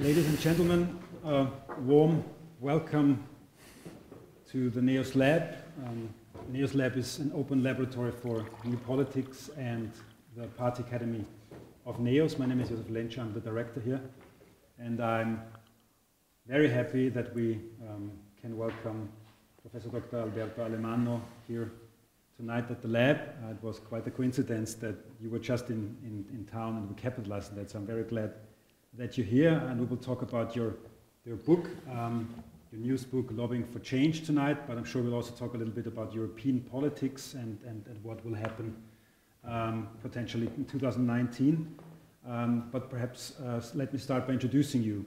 Ladies and gentlemen, warm welcome to the NEOS Lab. NEOS Lab is an open laboratory for new politics and the Party Academy of NEOS. My name is Josef Lentscher, I'm the director here, and I'm very happy that we can welcome Professor Dr. Alberto Alemanno here tonight at the lab. It was quite a coincidence that you were just in town and we capitalized on that, so I'm very glad that you're here, and we will talk about your book, your news book, Lobbying for Change tonight, but I'm sure we'll also talk a little bit about European politics and what will happen potentially in 2019. But perhaps let me start by introducing you.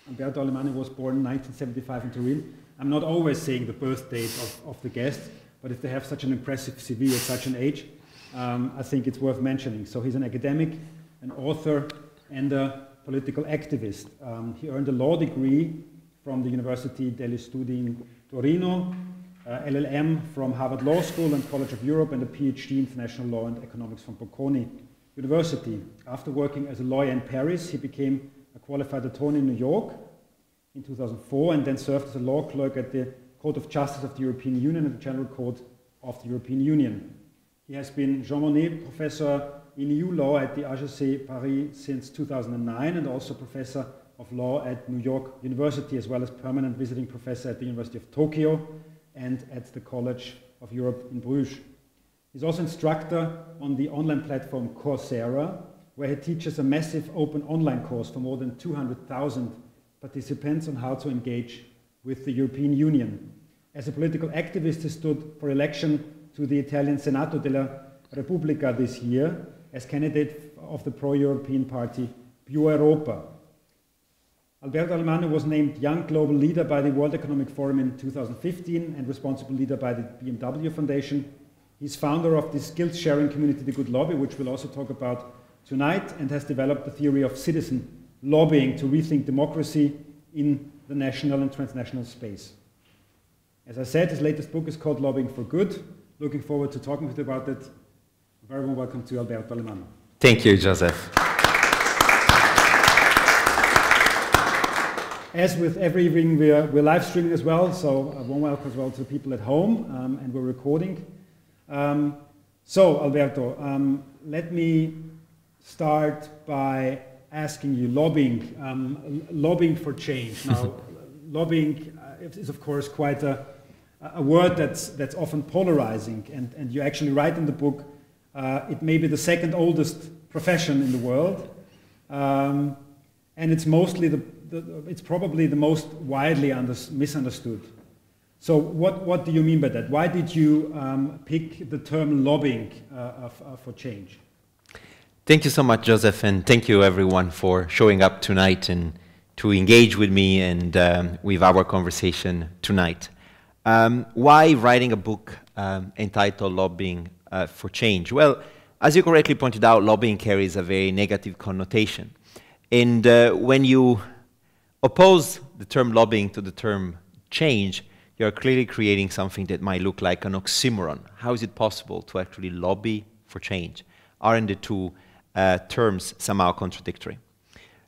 Alberto Alemanno was born in 1975 in Turin. I'm not always saying the birth date of the guest, but if they have such an impressive CV at such an age, I think it's worth mentioning. So he's an academic, an author, and a political activist. He earned a law degree from the University degli Studi in Torino, LLM from Harvard Law School and College of Europe, and a PhD in International Law and Economics from Bocconi University. After working as a lawyer in Paris, he became a qualified attorney in New York in 2004, and then served as a law clerk at the Court of Justice of the European Union and the General Court of the European Union. He has been Jean Monnet Professor in EU Law at the HEC Paris since 2009, and also Professor of Law at New York University, as well as permanent visiting professor at the University of Tokyo and at the College of Europe in Bruges. He's also instructor on the online platform Coursera, where he teaches a massive open online course for more than 200,000 participants on how to engage with the European Union. As a political activist, he stood for election to the Italian Senato della Repubblica this year as candidate of the pro-European Partei Più Europa. Alberto Alemanno was named Young Global Leader by the World Economic Forum in 2015 and Responsible Leader by the BMW Foundation. He's founder of the skills-sharing community, The Good Lobby, which we'll also talk about tonight, and has developed the theory of citizen lobbying to rethink democracy in the national and transnational space. As I said, his latest book is called Lobbying for Good. Looking forward to talking with you about it. Very warm welcome to Alberto Alemanno. Thank you, Joseph. As with everything, we're live streaming as well, so a warm welcome as well to the people at home, and we're recording. So, Alberto, let me start by asking you, lobbying for change. Now, lobbying is, of course, quite a word that's often polarizing, and you actually write in the book, it may be the second oldest profession in the world, and it's mostly it's probably the most widely misunderstood. So what do you mean by that? Why did you pick the term lobbying for change? Thank you so much, Joseph, and thank you everyone for showing up tonight and to engage with me and with our conversation tonight. Why writing a book entitled Lobbying for Change? Well, as you correctly pointed out, lobbying carries a very negative connotation. And when you oppose the term lobbying to the term change, you're clearly creating something that might look like an oxymoron. How is it possible to actually lobby for change? Aren't the two terms somehow contradictory?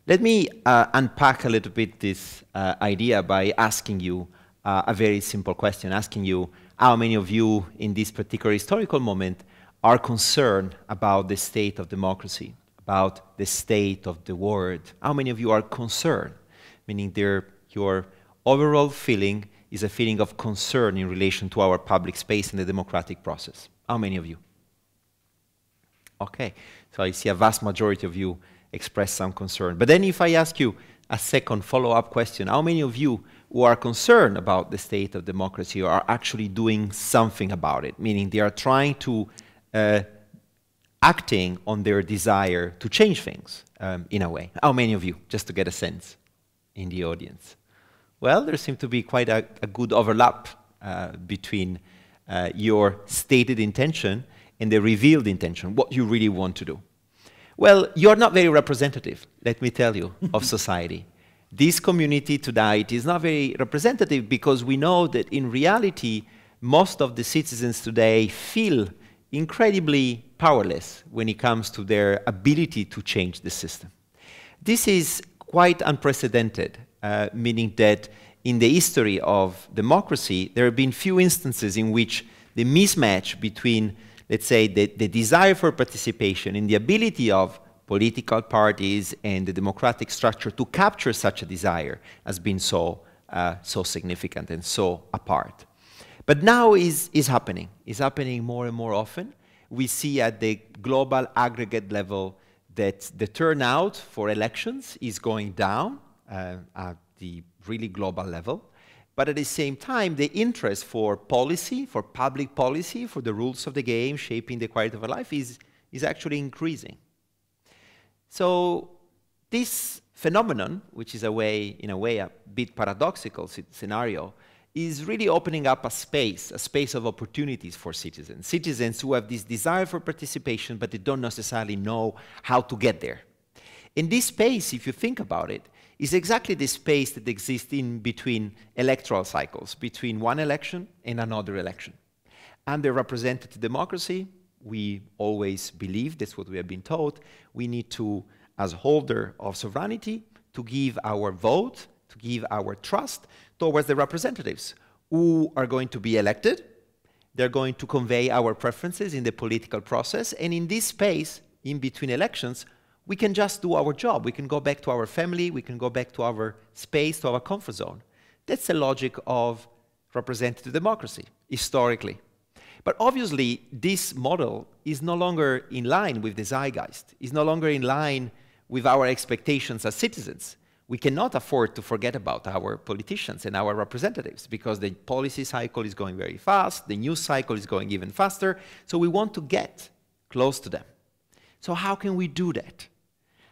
Let me unpack a little bit this idea by asking you a very simple question, asking you how many of you in this particular historical moment are concerned about the state of democracy, about the state of the world. How many of you are concerned? Meaning your overall feeling is a feeling of concern in relation to our public space and the democratic process. How many of you? Okay, so I see a vast majority of you express some concern. But then if I ask you a second follow-up question, how many of you who are concerned about the state of democracy are actually doing something about it? Meaning they are trying to acting on their desire to change things in a way. How many of you, just to get a sense in the audience? Well, there seems to be quite a good overlap between your stated intention and the revealed intention, what you really want to do. Well, you're not very representative, let me tell you, of society. This community tonight is not very representative because we know that in reality, most of the citizens today feel incredibly powerless when it comes to their ability to change the system. This is quite unprecedented, meaning that in the history of democracy, there have been few instances in which the mismatch between, let's say, the desire for participation and the ability of political parties and the democratic structure to capture such a desire has been so significant and so apart. But now is happening. It's happening more and more often. We see at the global aggregate level that the turnout for elections is going down at the really global level. But at the same time, the interest for policy, for public policy, for the rules of the game, shaping the quality of our life is actually increasing. So this phenomenon, which is in a way a bit paradoxical scenario, is really opening up a space of opportunities for citizens who have this desire for participation, but they don't necessarily know how to get there. In this space, if you think about it, is exactly the space that exists in between electoral cycles, between one election and another election. Under representative democracy, we always believe, that's what we have been taught, we need to, as holder of sovereignty, to give our vote, to give our trust towards the representatives who are going to be elected. They're going to convey our preferences in the political process, and in this space, in between elections, we can just do our job. We can go back to our family, we can go back to our space, to our comfort zone. That's the logic of representative democracy, historically. But obviously, this model is no longer in line with the zeitgeist, is no longer in line with our expectations as citizens. We cannot afford to forget about our politicians and our representatives because the policy cycle is going very fast, the news cycle is going even faster, so we want to get close to them. So how can we do that?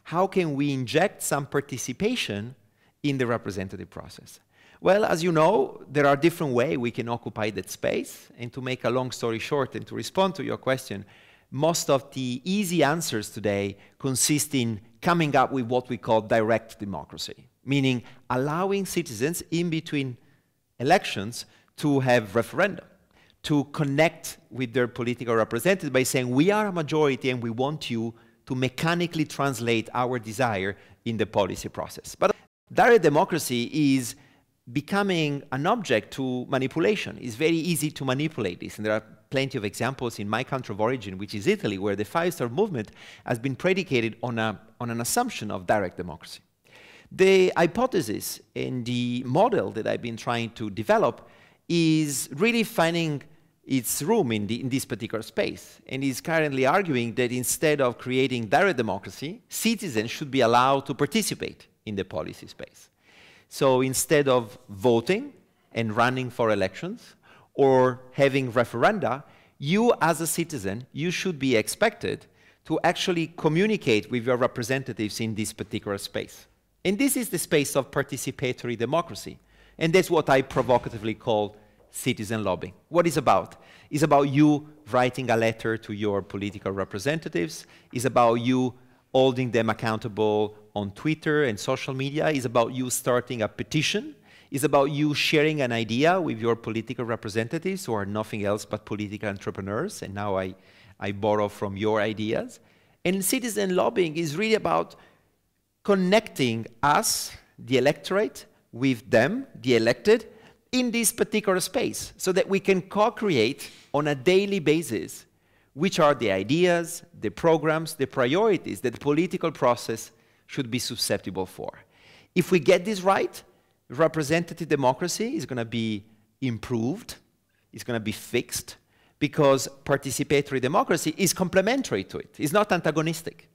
How can we inject some participation in the representative process? Well, as you know, there are different ways we can occupy that space, and to make a long story short and to respond to your question, most of the easy answers today consist in coming up with what we call direct democracy, meaning allowing citizens in between elections to have referenda, to connect with their political representative by saying, we are a majority and we want you to mechanically translate our desire in the policy process. But direct democracy is becoming an object to manipulation. It's very easy to manipulate this, and there are plenty of examples in my country of origin, which is Italy, where the five-star movement has been predicated on an assumption of direct democracy. The hypothesis and the model that I've been trying to develop is really finding its room in this particular space, and is currently arguing that instead of creating direct democracy, citizens should be allowed to participate in the policy space. So instead of voting and running for elections or having referenda, you as a citizen, you should be expected to actually communicate with your representatives in this particular space. And this is the space of participatory democracy. And that's what I provocatively call citizen lobbying. What is about? It's about you writing a letter to your political representatives. It's about you holding them accountable on Twitter and social media. It's about you starting a petition. It's about you sharing an idea with your political representatives who are nothing else but political entrepreneurs. And now I borrow from your ideas. And citizen lobbying is really about connecting us, the electorate, with them, the elected, in this particular space so that we can co-create on a daily basis which are the ideas, the programs, the priorities that the political process should be susceptible for. If we get this right, representative democracy is going to be improved, it's going to be fixed, because participatory democracy is complementary to it, it's not antagonistic.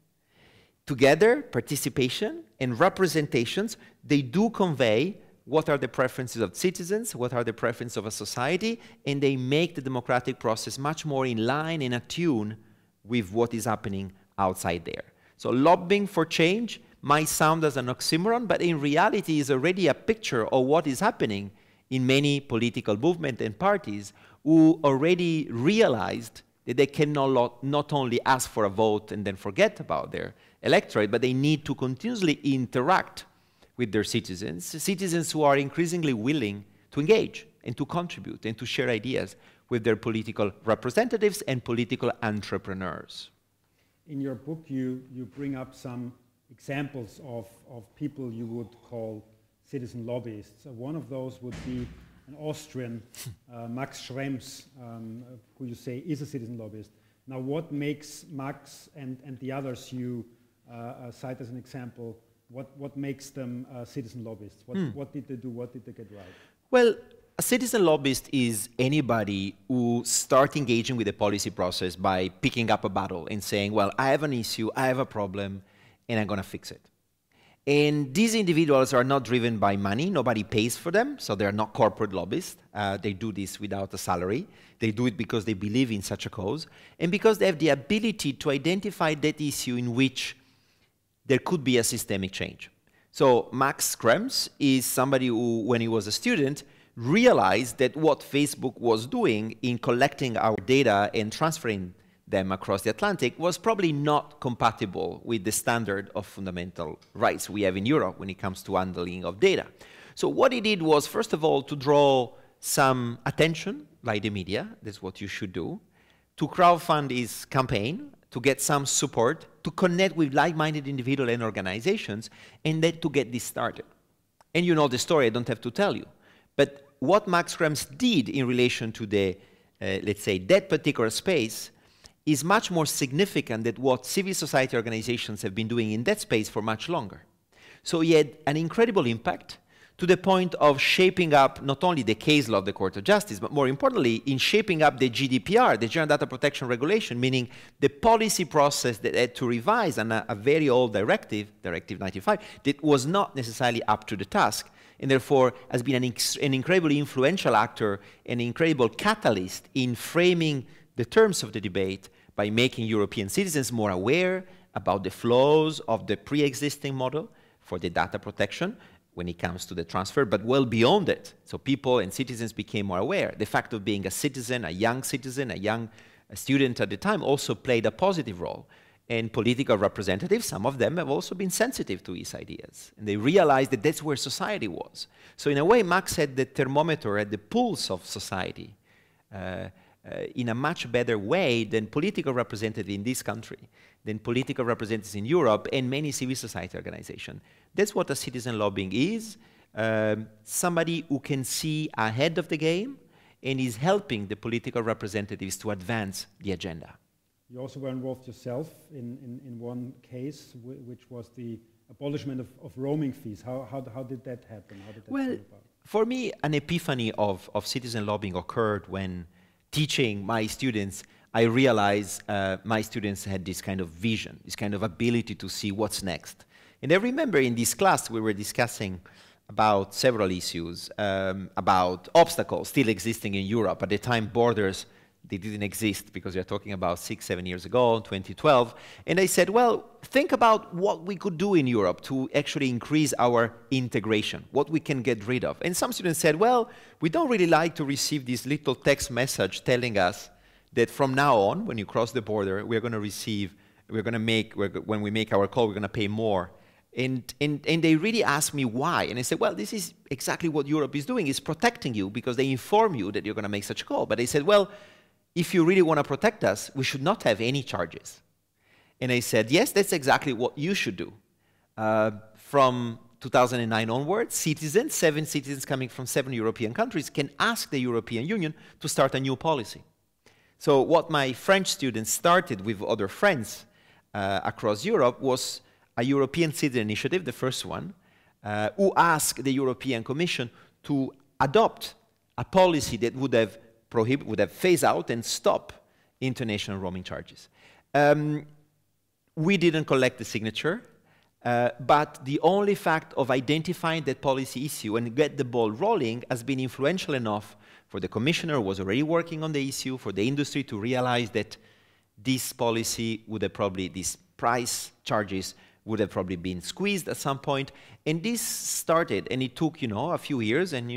Together, participation and representations, they do convey what are the preferences of citizens, what are the preferences of a society, and they make the democratic process much more in line and attuned with what is happening outside there. So lobbying for change might sound as an oxymoron, but in reality is already a picture of what is happening in many political movements and parties who already realized that they cannot not only ask for a vote and then forget about their electorate, but they need to continuously interact with their citizens who are increasingly willing to engage and to contribute and to share ideas with their political representatives and political entrepreneurs. In your book, you bring up some examples of people you would call citizen lobbyists. One of those would be an Austrian, Max Schrems, who you say is a citizen lobbyist. Now, what makes Max and the others you cite as an example, what makes them citizen lobbyists? What did they do? What did they get right? Well, a citizen lobbyist is anybody who starts engaging with the policy process by picking up a battle and saying, well, I have an issue, I have a problem, and I'm going to fix it. And these individuals are not driven by money. Nobody pays for them, so they're not corporate lobbyists. They do this without a salary. They do it because they believe in such a cause, and because they have the ability to identify that issue in which there could be a systemic change. So Max Schrems is somebody who, when he was a student, realized that what Facebook was doing in collecting our data and transferring them across the Atlantic was probably not compatible with the standard of fundamental rights we have in Europe when it comes to handling of data. So what he did was, first of all, to draw some attention by the media, that's what you should do, to crowdfund his campaign, to get some support, to connect with like-minded individuals and organizations, and then to get this started. And you know the story, I don't have to tell you. But what Max Schrems did in relation to the, let's say, that particular space is much more significant than what civil society organizations have been doing in that space for much longer. So he had an incredible impact to the point of shaping up not only the case law of the Court of Justice, but more importantly, in shaping up the GDPR, the General Data Protection Regulation, meaning the policy process that had to revise on a very old directive, Directive 95, that was not necessarily up to the task, and therefore has been an incredibly influential actor, an incredible catalyst in framing the terms of the debate by making European citizens more aware about the flaws of the pre-existing model for the data protection when it comes to the transfer, but well beyond it. So people and citizens became more aware. The fact of being a citizen, a young student at the time, also played a positive role. And political representatives, some of them have also been sensitive to his ideas. And they realized that that's where society was. So in a way, Max had the thermometer at the pulse of society in a much better way than political representatives in this country, than political representatives in Europe, and many civil society organizations. That's what a citizen lobbying is, somebody who can see ahead of the game and is helping the political representatives to advance the agenda. You also were involved yourself in one case, which was the abolishment of roaming fees. How did that happen? How did that come about? For me, an epiphany of citizen lobbying occurred when teaching my students, I realized my students had this kind of vision, this kind of ability to see what's next. And I remember in this class we were discussing about several issues, about obstacles still existing in Europe. At the time, borders, they didn't exist because we are talking about 6-7 years ago, 2012. And I said, well, think about what we could do in Europe to actually increase our integration, what we can get rid of. And some students said, well, we don't really like to receive this little text message telling us that from now on, when you cross the border, we're going to receive, when we make our call, we're going to pay more. And they really asked me why. And I said, well, this is exactly what Europe is doing. It's protecting you because they inform you that you're going to make such a call. But they said, well, if you really want to protect us, we should not have any charges. And I said, yes, that's exactly what you should do. From 2009 onwards, 7 citizens coming from 7 European countries can ask the European Union to start a new policy. So what my French students started with other friends across Europe was a European citizen initiative, the first one, who asked the European Commission to adopt a policy that would have phased out and stop international roaming charges. We didn't collect the signature, but the only fact of identifying that policy issue and get the ball rolling has been influential enough for the commissioner who was already working on the issue, for the industry to realize that this policy would have probably, these price charges would have probably been squeezed at some point. And this started, and it took, a few years, and,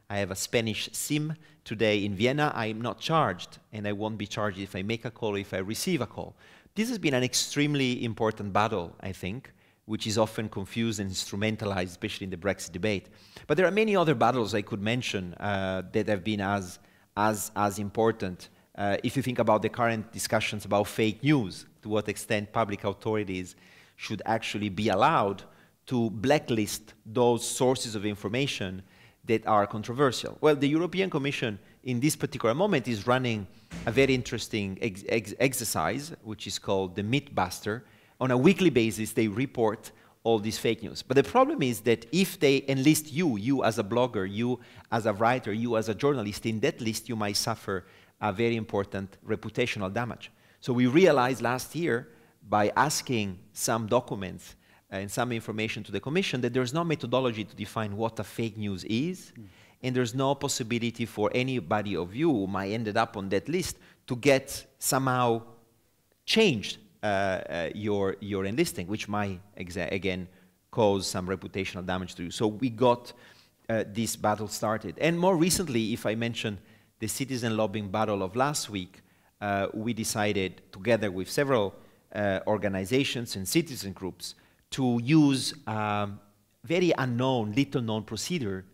I have a Spanish SIM today in Vienna. I'm not charged, and I won't be charged if I make a call, if I receive a call. This has been an extremely important battle, I think, which is often confused and instrumentalized, especially in the Brexit debate. But there are many other battles I could mention that have been as important. If you think about the current discussions about fake news, to what extent public authorities should actually be allowed to blacklist those sources of information that are controversial. Well, the European Commission in this particular moment is running a very interesting exercise, which is called the Mythbuster. On a weekly basis, they report all these fake news. But the problem is that if they enlist you as a blogger, you as a writer, you as a journalist, in that list you might suffer a very important reputational damage. So we realized last year, by asking some documents and some information to the Commission, that there's no methodology to define what a fake news is, and there's no possibility for anybody of you who might ended up on that list to get somehow changed your enlisting, which might, again, cause some reputational damage to you. So we got this battle started. And more recently, if I mention the citizen lobbying battle of last week, we decided, together with several organizations and citizen groups, to use a very unknown, little-known procedure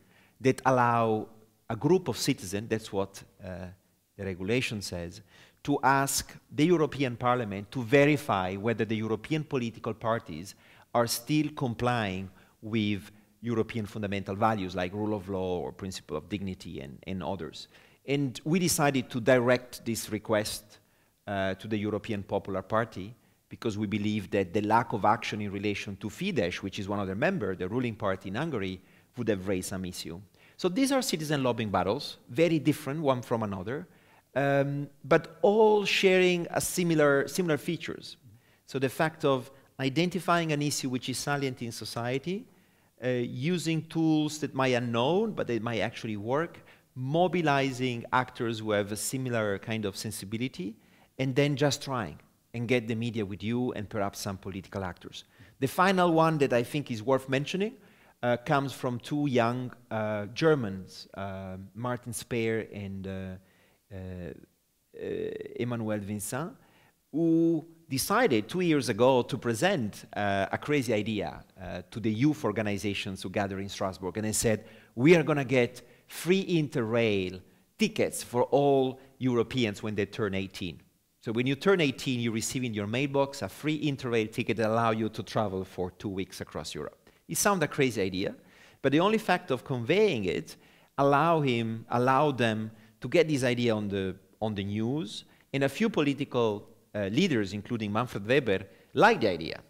that allow a group of citizens, that's what the regulation says, to ask the European Parliament to verify whether the European political parties are still complying with European fundamental values like rule of law or principle of dignity and others. And we decided to direct this request to the European Popular Party because we believe that the lack of action in relation to Fidesz, which is one of their members, the ruling party in Hungary, would have raised some issue. So these are citizen lobbying battles, very different one from another, but all sharing a similar features. So the fact of identifying an issue which is salient in society, using tools that might be unknown, but they might actually work, mobilizing actors who have a similar kind of sensibility, and then just trying and get the media with you and perhaps some political actors. The final one that I think is worth mentioning comes from two young Germans, Martin Speer and Emmanuel Vincent, who decided 2 years ago to present a crazy idea to the youth organizations who gather in Strasbourg. And they said, we are going to get free Interrail tickets for all Europeans when they turn 18. So when you turn 18, you receive in your mailbox a free Interrail ticket that allows you to travel for 2 weeks across Europe. It sounds a crazy idea, but the only fact of conveying it allowed them to get this idea on the news, and a few political leaders, including Manfred Weber, liked the idea.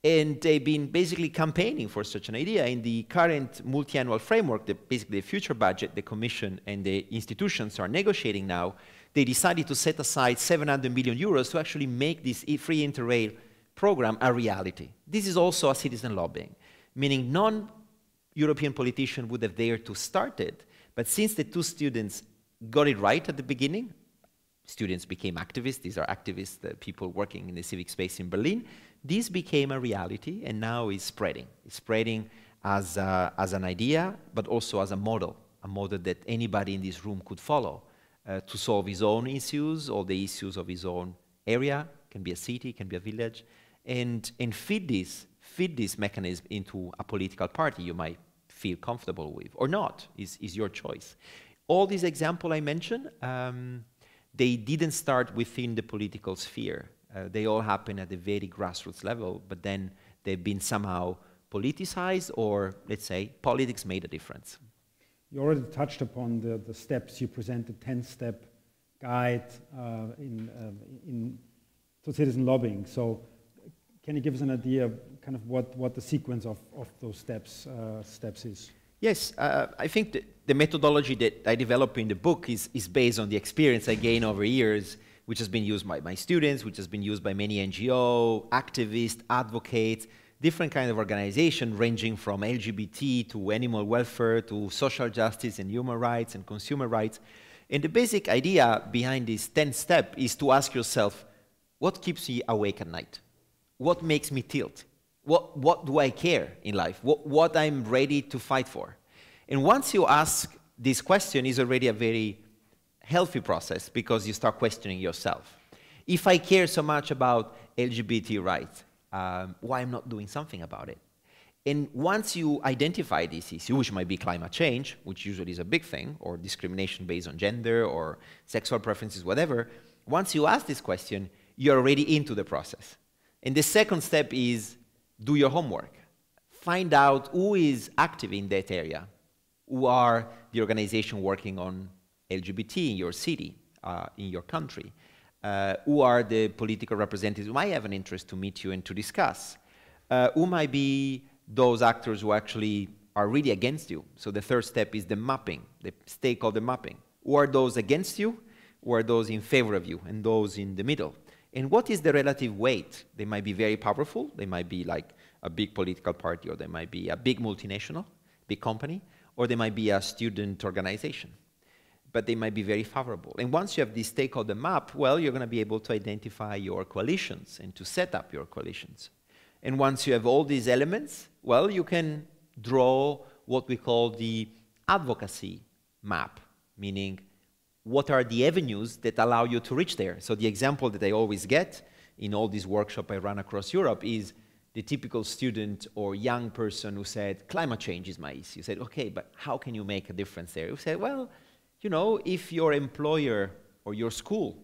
And they've been basically campaigning for such an idea. In the current multi-annual framework, basically the future budget, the Commission and the institutions are negotiating now, they decided to set aside 700 million euros to actually make this free Interrail program a reality. This is also a citizen lobbying, meaning non-European politician would have dared to start it, but since the two students got it right at the beginning, students became activists, these are activists, people working in the civic space in Berlin, this became a reality and now is spreading. It's spreading as an idea, but also as a model that anybody in this room could follow to solve his own issues or the issues of his own area, can be a city, can be a village, and feed this mechanism into a political party you might feel comfortable with, or not, is your choice. All these examples I mentioned, they didn't start within the political sphere. They all happen at the very grassroots level, but then they've been somehow politicized, or let's say, politics made a difference. You already touched upon the steps. You presented 10-step guide to citizen lobbying. So can you give us an idea of kind of what the sequence of those steps is? Yes, I think the methodology that I develop in the book is based on the experience I gained over years, which has been used by my students, which has been used by many NGO, activists, advocates, different kind of organizations ranging from LGBT to animal welfare to social justice and human rights and consumer rights. And the basic idea behind this 10th step is to ask yourself, what keeps me awake at night? What makes me tilt? What do I care in life? What I'm ready to fight for? And once you ask this question, is already a very healthy process because you start questioning yourself. If I care so much about LGBT rights, why I'm not doing something about it? And once you identify this issue, which might be climate change, which usually is a big thing, or discrimination based on gender or sexual preferences, whatever, once you ask this question, you're already into the process. And the second step is do your homework. Find out who is active in that area. Who are the organization working on LGBT in your city, in your country? Who are the political representatives who might have an interest to meet you and to discuss? Who might be those actors who actually are really against you? So the third step is the mapping, the stakeholder mapping. Who are those against you? Who are those in favor of you? And those in the middle. And what is the relative weight? They might be very powerful. They might be like a big political party, or they might be a big multinational, big company, or they might be a student organization. But they might be very favorable. And once you have this stakeholder map, well, you're going to be able to identify your coalitions and to set up your coalitions. And once you have all these elements, well, you can draw what we call the advocacy map, meaning what are the avenues that allow you to reach there. So the example that I always get in all these workshops I run across Europe is the typical student or young person who said, climate change is my issue. You said, okay, but how can you make a difference there? You said, well, you know, if your employer or your school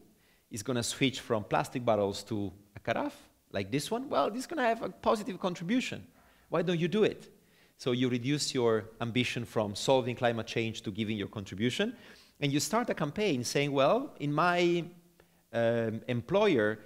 is going to switch from plastic bottles to a carafe, like this one, well, this is going to have a positive contribution. Why don't you do it? So you reduce your ambition from solving climate change to giving your contribution, and you start a campaign saying, well, in my employer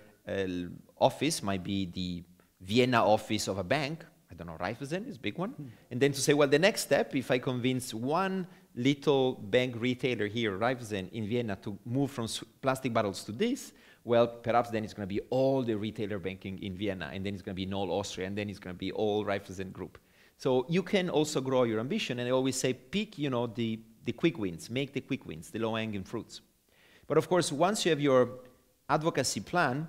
office, might be the Vienna office of a bank, I don't know, Raiffeisen is a big one, and then to say, well, the next step, if I convince one little bank retailer here, Raiffeisen in Vienna, to move from plastic bottles to this, well, perhaps then it's going to be all the retailer banking in Vienna, and then it's going to be in all Austria, and then it's going to be all Raiffeisen group. So you can also grow your ambition, and I always say, pick, you know, the quick wins, make the quick wins, the low-hanging fruits. But of course, once you have your advocacy plan,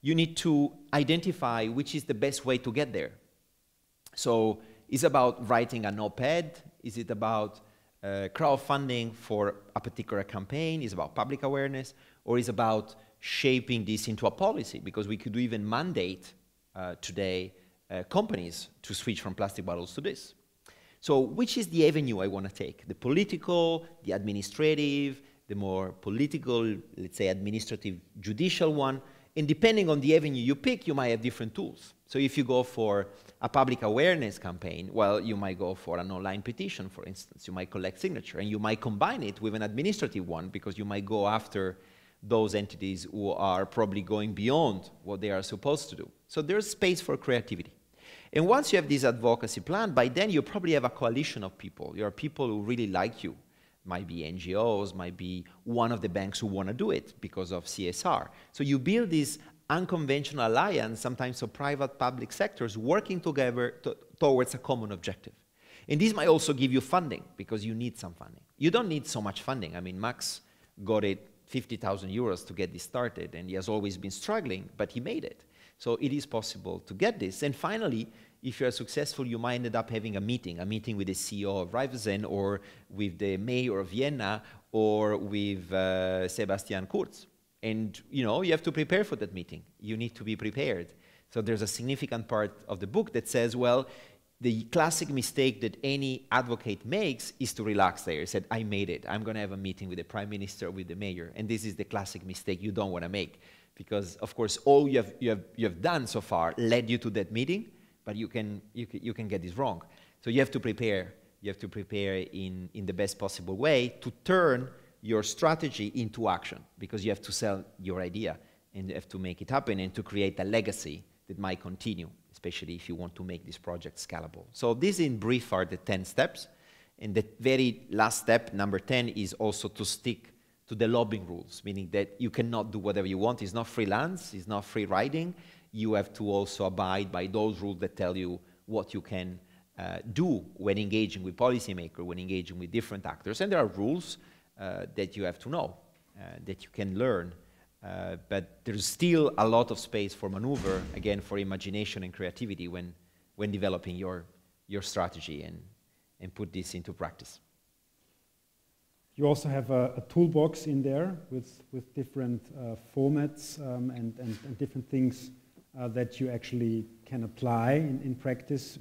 you need to identify which is the best way to get there. So is it about writing an op-ed? Is it about crowdfunding for a particular campaign? Is it about public awareness? Or is it about shaping this into a policy? Because we could even mandate today companies to switch from plastic bottles to this. So which is the avenue I want to take? The political, the administrative, the more political, let's say administrative, judicial one. And depending on the avenue you pick, you might have different tools. So if you go for a public awareness campaign, well, you might go for an online petition, for instance. You might collect signature, and you might combine it with an administrative one, because you might go after those entities who are probably going beyond what they are supposed to do. So there's space for creativity. And once you have this advocacy plan, by then you probably have a coalition of people. There are people who really like you. Might be NGOs, might be one of the banks who want to do it because of CSR. So you build this unconventional alliance, sometimes of private public sectors, working together towards a common objective. And this might also give you funding, because you need some funding. You don't need so much funding. I mean, Max got it 50,000 euros to get this started, and he has always been struggling, but he made it. So it is possible to get this. And finally, if you're successful, you might end up having a meeting with the CEO of Raiffeisen, or with the mayor of Vienna, or with Sebastian Kurz. And you know, you have to prepare for that meeting. You need to be prepared. So there's a significant part of the book that says, well, the classic mistake that any advocate makes is to relax there. He said, I made it. I'm going to have a meeting with the prime minister, with the mayor. And this is the classic mistake you don't want to make. Because, of course, all you have done so far led you to that meeting, but you can get this wrong. So you have to prepare. You have to prepare in the best possible way to turn your strategy into action, because you have to sell your idea, and you have to make it happen, and to create a legacy that might continue, especially if you want to make this project scalable. So these in brief are the 10 steps. And the very last step, number 10, is also to stick to the lobbying rules, meaning that you cannot do whatever you want. It's not freelance, it's not free riding. You have to also abide by those rules that tell you what you can do when engaging with policymakers, when engaging with different actors. And there are rules that you have to know, that you can learn. But there's still a lot of space for maneuver, again, for imagination and creativity when developing your strategy and put this into practice. You also have a toolbox in there with different formats and different things that you actually can apply in practice.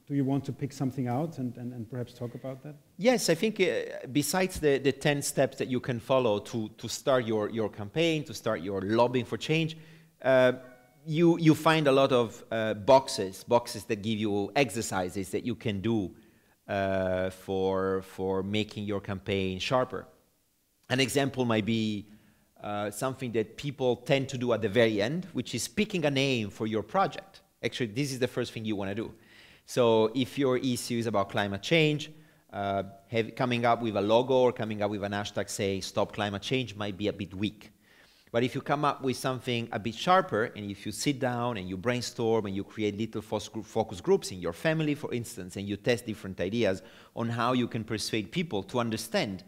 Do you want to pick something out and perhaps talk about that? Yes, I think besides the 10 steps that you can follow to start your campaign, to start your lobbying for change, you find a lot of boxes that give you exercises that you can do for making your campaign sharper. An example might be something that people tend to do at the very end, which is picking a name for your project. Actually, this is the first thing you want to do. So if your issue is about climate change, coming up with a logo or coming up with an hashtag saying stop climate change might be a bit weak. But if you come up with something a bit sharper, and if you sit down and you brainstorm and you create little focus groups in your family, for instance, and you test different ideas on how you can persuade people to understand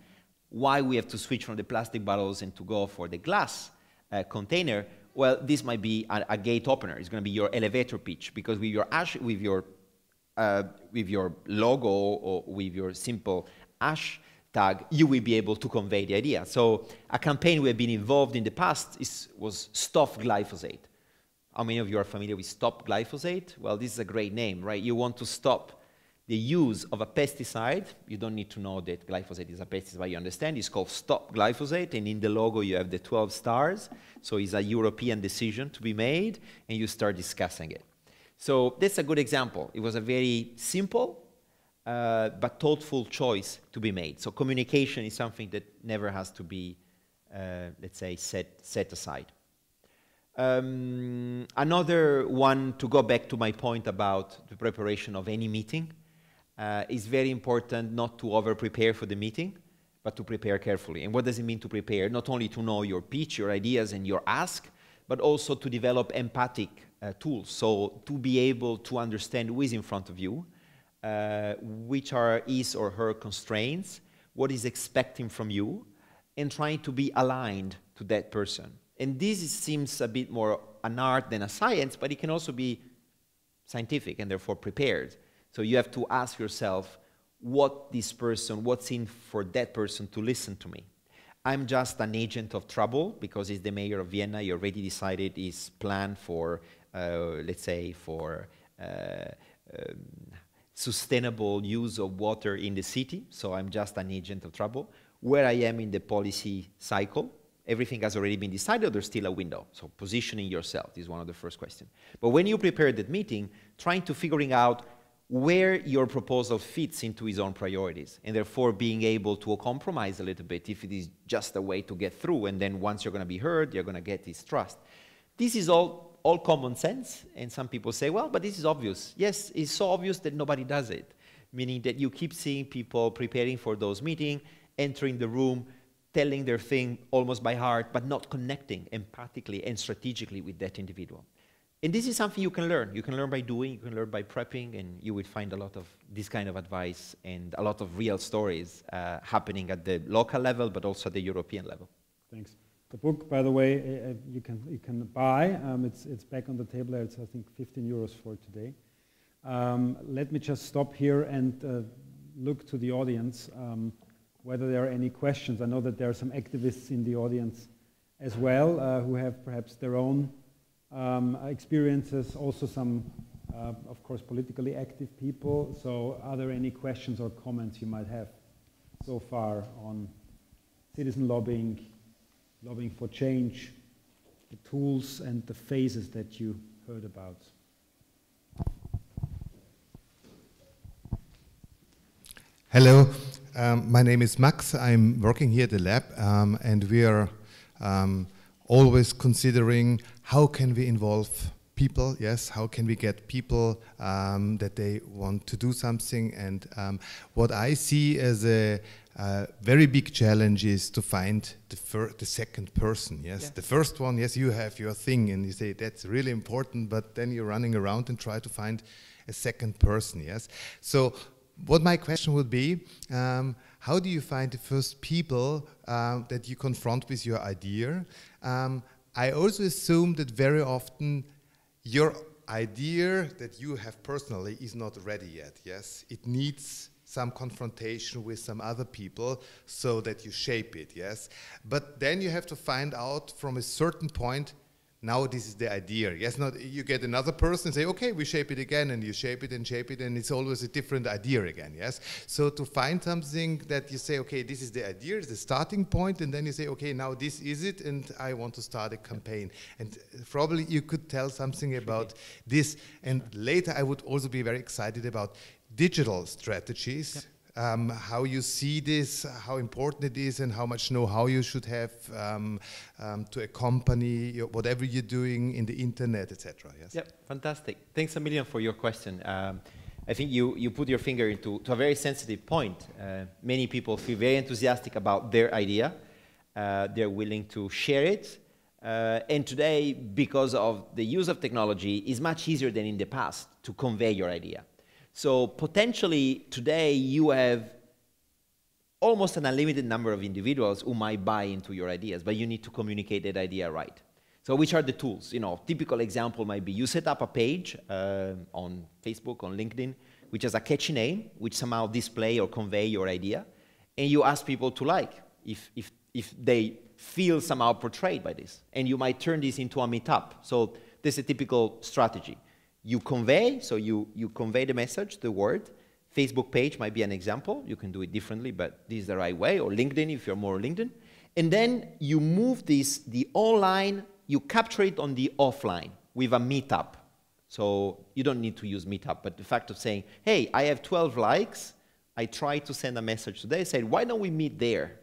why we have to switch from the plastic bottles and to go for the glass container, well, this might be a gate opener. It's going to be your elevator pitch, because with your logo or with your simple hashtag, you will be able to convey the idea. So a campaign we have been involved in the past was Stop Glyphosate. How many of you are familiar with Stop Glyphosate? Well, this is a great name, right? You want to stop the use of a pesticide. You don't need to know that glyphosate is a pesticide, you understand. It's called Stop Glyphosate, and in the logo you have the 12 stars. So it's a European decision to be made, and you start discussing it. So that's a good example. It was a very simple but thoughtful choice to be made. So communication is something that never has to be, let's say, set aside. Another one, to go back to my point about the preparation of any meeting, it's very important not to over-prepare for the meeting, but to prepare carefully. And what does it mean to prepare? Not only to know your pitch, your ideas, and your ask, but also to develop empathic tools. So to be able to understand who is in front of you, which are his or her constraints, what is expecting from you, and trying to be aligned to that person. And this seems a bit more an art than a science, but it can also be scientific and therefore prepared. So you have to ask yourself, what's in for that person to listen to me? I'm just an agent of trouble because he's the mayor of Vienna. He already decided his plan for, let's say, for sustainable use of water in the city. So I'm just an agent of trouble. Where I am in the policy cycle, everything has already been decided, or there's still a window. So positioning yourself is one of the first questions. But when you prepare that meeting, trying to figuring out where your proposal fits into his own priorities, and therefore being able to compromise a little bit if it is just a way to get through, and then once you're going to be heard, you're going to get his trust. This is all common sense, and some people say, well, but this is obvious. Yes, it's so obvious that nobody does it, meaning that you keep seeing people preparing for those meetings, entering the room, telling their thing almost by heart, but not connecting empathically and strategically with that individual. And this is something you can learn. You can learn by doing, you can learn by prepping, and you will find a lot of this kind of advice and a lot of real stories happening at the local level, but also at the European level. Thanks. The book, by the way, you can buy. It's back on the table there. It's, I think, 15 euros for today. Let me just stop here and look to the audience, whether there are any questions. I know that there are some activists in the audience as well who have perhaps their own experiences, also some, of course, politically active people. So are there any questions or comments you might have so far on citizen lobbying, lobbying for change, the tools and the phases that you heard about? Hello, my name is Max. I'm working here at the lab, and we are always considering how can we involve people, yes, how can we get people that they want to do something, and what I see as a very big challenge is to find the second person, yes. Yeah. The first one, yes, you have your thing and you say that's really important, but then you're running around and try to find a second person, yes. So what my question would be, how do you find the first people that you confront with your idea? I also assume that very often your idea that you have personally is not ready yet, yes? It needs some confrontation with some other people so that you shape it, yes? But then you have to find out from a certain point, now this is the idea. Yes, not you get another person and say, okay, we shape it again, and you shape it, and it's always a different idea again, yes? So to find something that you say, okay, this is the idea, it's the starting point, and then you say, okay, now this is it, and I want to start a campaign. And probably you could tell something about this, and later I would also be very excited about digital strategies. Yep. How you see this, how important it is, and how much know-how you should have to accompany whatever you're doing in the internet, etc. Yes. Yep, fantastic. Thanks a million for your question. I think you put your finger into a very sensitive point. Many people feel very enthusiastic about their idea. They're willing to share it. And today, because of the use of technology, it's much easier than in the past to convey your idea. So potentially today you have almost an unlimited number of individuals who might buy into your ideas, but you need to communicate that idea right. So which are the tools? You know, typical example might be you set up a page on Facebook, on LinkedIn, which has a catchy name, which somehow display or convey your idea, and you ask people to like if they feel somehow portrayed by this, and you might turn this into a meetup. So this is a typical strategy. You convey, so you convey the message, the word. Facebook page might be an example. You can do it differently, but this is the right way, or LinkedIn if you're more LinkedIn. And then you move this, the online, you capture it on the offline with a meetup. So you don't need to use meetup, but the fact of saying, hey, I have 12 likes, I tried to send a message today, I said, why don't we meet there?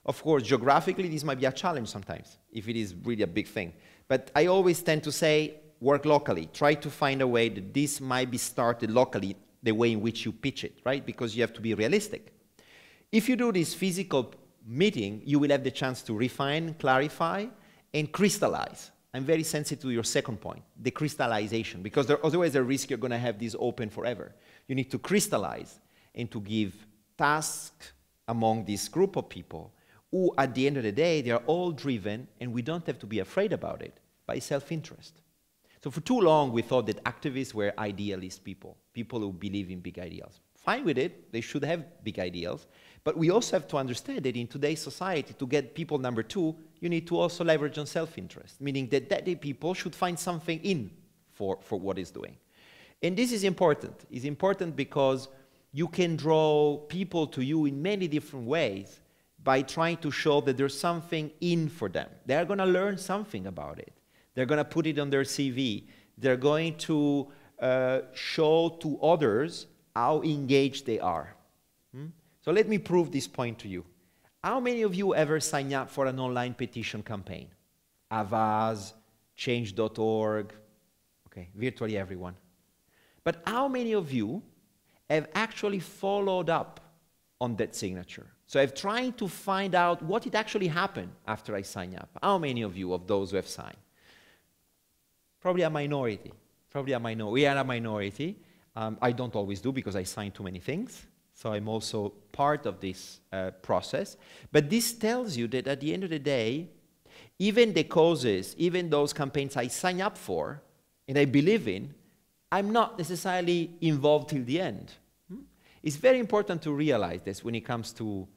Of course, geographically, this might be a challenge sometimes, if it is really a big thing. But I always tend to say, work locally. Try to find a way that this might be started locally, the way in which you pitch it, right? Because you have to be realistic. If you do this physical meeting, you will have the chance to refine, clarify, and crystallize. I'm very sensitive to your second point, the crystallization, because otherwise the risk you're going to have this open forever. You need to crystallize and to give tasks among this group of people who, at the end of the day, they are all driven, and we don't have to be afraid about it, by self-interest. So for too long, we thought that activists were idealist people, people who believe in big ideals. Fine with it, they should have big ideals, but we also have to understand that in today's society, to get people number two, you need to also leverage on self-interest, meaning that the people should find something in for what it's doing. And this is important. It's important because you can draw people to you in many different ways by trying to show that there's something in for them. They're going to learn something about it. They're going to put it on their CV. They're going to show to others how engaged they are. So let me prove this point to you. How many of you ever signed up for an online petition campaign? Avaz, change.org, okay, virtually everyone. But how many of you have actually followed up on that signature? So I've tried to find out what it actually happened after I signed up. How many of you, of those who have signed? Probably a minority. Probably a minority. We are a minority. I don't always do because I sign too many things. So I'm also part of this process. But this tells you that at the end of the day, even the causes, even those campaigns I sign up for and I believe in, I'm not necessarily involved till the end. It's very important to realize this when it comes to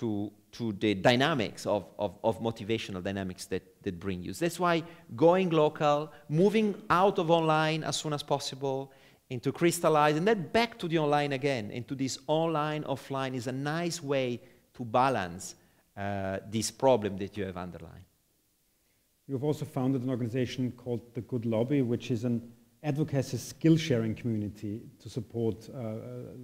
the dynamics of motivational dynamics that bring you. That's why going local, moving out of online as soon as possible, and to crystallize, and then back to the online again, into this online, offline is a nice way to balance this problem that you have underlined. You've also founded an organization called The Good Lobby, which is an advocacy skill-sharing community to support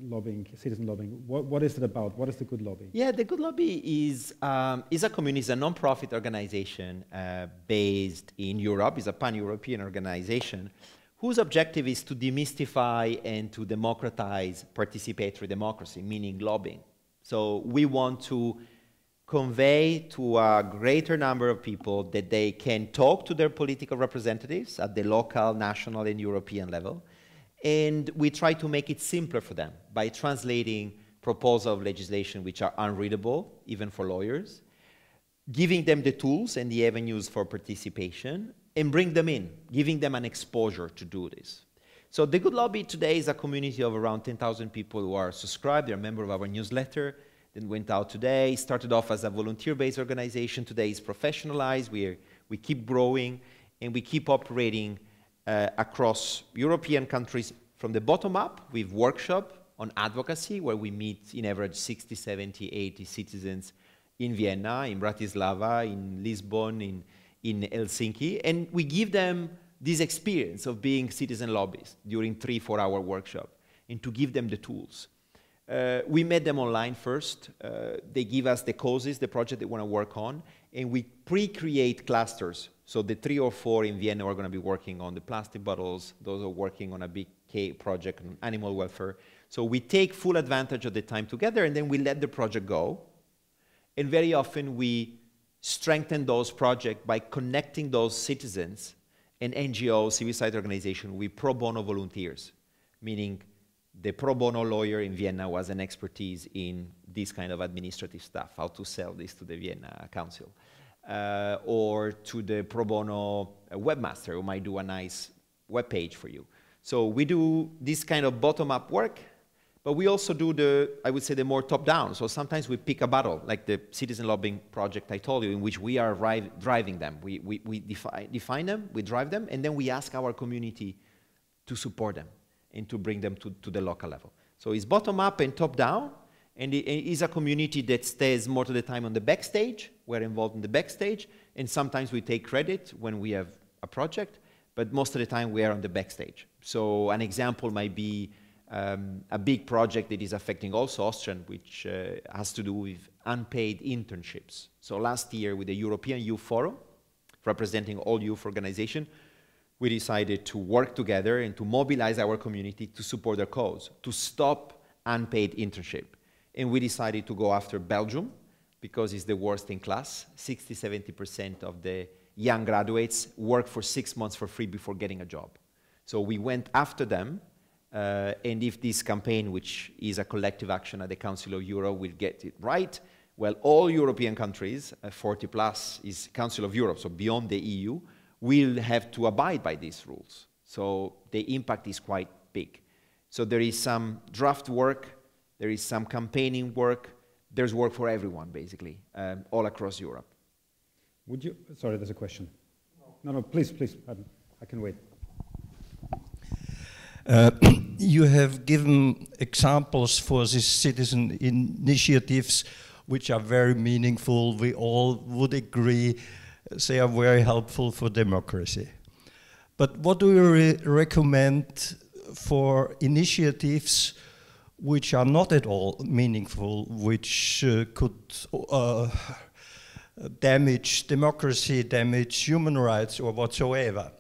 lobbying, citizen lobbying. What is it about? What is The Good Lobby? Yeah, The Good Lobby is a community, is a non-profit organization based in Europe. It's a pan-European organization whose objective is to demystify and to democratize participatory democracy, meaning lobbying. So we want to convey to a greater number of people that they can talk to their political representatives at the local, national, and European level. And we try to make it simpler for them by translating proposals of legislation which are unreadable, even for lawyers, giving them the tools and the avenues for participation, and bring them in, giving them an exposure to do this. So The Good Lobby today is a community of around 10,000 people who are subscribed. They're a member of our newsletter. Then went out today, started off as a volunteer-based organization. Today is professionalized. We keep growing. and we keep operating across European countries from the bottom up with workshop on advocacy, where we meet in average 60, 70, 80 citizens in Vienna, in Bratislava, in Lisbon, in Helsinki, and we give them this experience of being citizen lobbyists during 3-4 hour workshop, and to give them the tools. We met them online first. They give us the causes, the project they want to work on, and we pre-create clusters. So the 3 or 4 in Vienna are going to be working on the plastic bottles. Those are working on a big project on animal welfare. So we take full advantage of the time together, and then we let the project go. And very often we strengthen those projects by connecting those citizens and NGOs, civil society organizations, with pro bono volunteers, meaning the pro bono lawyer in Vienna was an expertise in this kind of administrative stuff, how to sell this to the Vienna Council, or to the pro bono webmaster who might do a nice web page for you. So we do this kind of bottom-up work, but we also do the, I would say, the more top-down. So sometimes we pick a battle, like the citizen lobbying project I told you, in which we are driving them. We define them, we drive them, and then we ask our community to support them and to bring them to the local level. So it's bottom-up and top-down, and it is a community that stays more of the time on the backstage. We're involved in the backstage, and sometimes we take credit when we have a project, but most of the time we are on the backstage. So an example might be a big project that is affecting also Austrian, which has to do with unpaid internships. So last year with the European Youth Forum, representing all youth organizations, we decided to work together and to mobilize our community to support their cause, to stop unpaid internship. And we decided to go after Belgium because it's the worst in class. 60–70% of the young graduates work for 6 months for free before getting a job. So we went after them, and if this campaign, which is a collective action at the Council of Europe, will get it right, well, all European countries, 40 plus is Council of Europe, so beyond the EU, will have to abide by these rules. So the impact is quite big. So there is some draft work, there is some campaigning work, there's work for everyone, basically, all across Europe. Would you, sorry, there's a question. No, please, I can wait. You have given examples for these citizen initiatives which are very meaningful. We all would agree they are very helpful for democracy. But what do you recommend for initiatives which are not at all meaningful, which could damage democracy, damage human rights or whatsoever?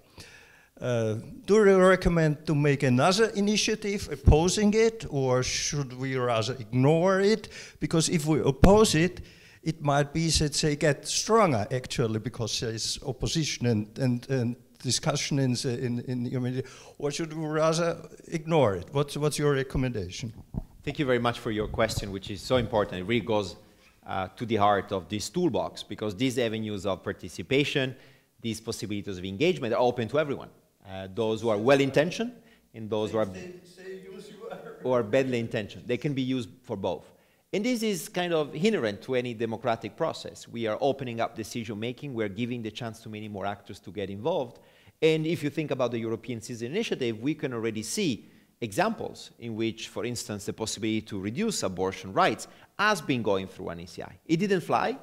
Do you recommend to make another initiative opposing it, or should we rather ignore it? Because if we oppose it, it might be that they get stronger, actually, because there is opposition and discussion in the community. Or should we rather ignore it? What's your recommendation? Thank you very much for your question, which is so important. It really goes to the heart of this toolbox, because these avenues of participation, these possibilities of engagement are open to everyone. Those who are well-intentioned and those who are badly intentioned. They can be used for both. And this is kind of inherent to any democratic process. We are opening up decision-making. We're giving the chance to many more actors to get involved. And if you think about the European Citizen Initiative, we can already see examples in which, for instance, the possibility to reduce abortion rights has been going through an ECI. It didn't fly,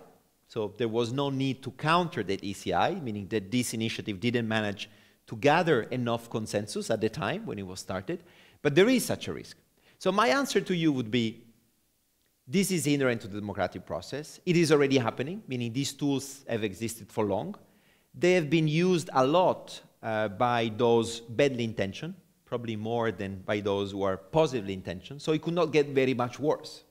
so there was no need to counter that ECI, meaning that this initiative didn't manage to gather enough consensus at the time when it was started, but there is such a risk. So my answer to you would be, this is inherent to the democratic process. It is already happening, meaning these tools have existed for long. They have been used a lot by those badly intentioned, probably more than by those who are positively intentioned, so it could not get very much worse.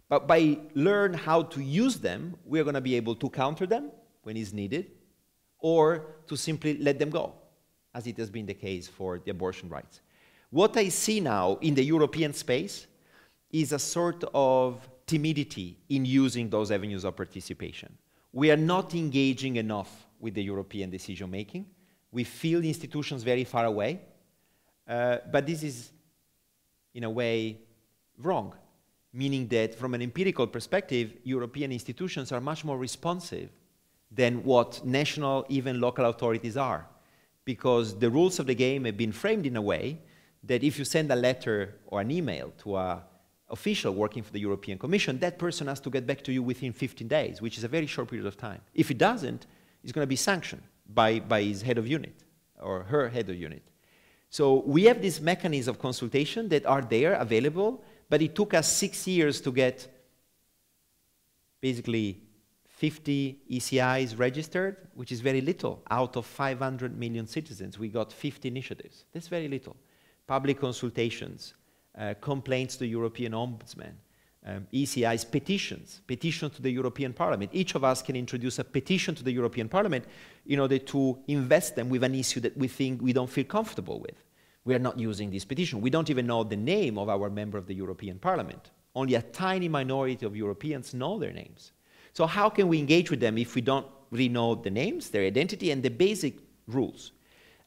But by learn how to use them, we're going to be able to counter them when it's needed, or to simply let them go, as it has been the case for the abortion rights. What I see now in the European space is a sort of timidity in using those avenues of participation. We are not engaging enough with the European decision-making. We feel institutions very far away, but this is, in a way, wrong, meaning that from an empirical perspective, European institutions are much more responsive than what national, even local authorities are. Because the rules of the game have been framed in a way that if you send a letter or an email to an official working for the European Commission, that person has to get back to you within 15 days, which is a very short period of time. If it doesn't, it's going to be sanctioned by his head of unit or her head of unit. So we have these mechanisms of consultation that are there, available, but it took us 6 years to get basically 50 ECIs registered, which is very little. Out of 500 million citizens, we got 50 initiatives. That's very little. Public consultations, complaints to European Ombudsman, ECIs, petitions to the European Parliament. Each of us can introduce a petition to the European Parliament in order to invest them with an issue that we think we don't feel comfortable with. We are not using this petition. We don't even know the name of our member of the European Parliament. Only a tiny minority of Europeans know their names. So how can we engage with them if we don't really know the names, their identity, and the basic rules?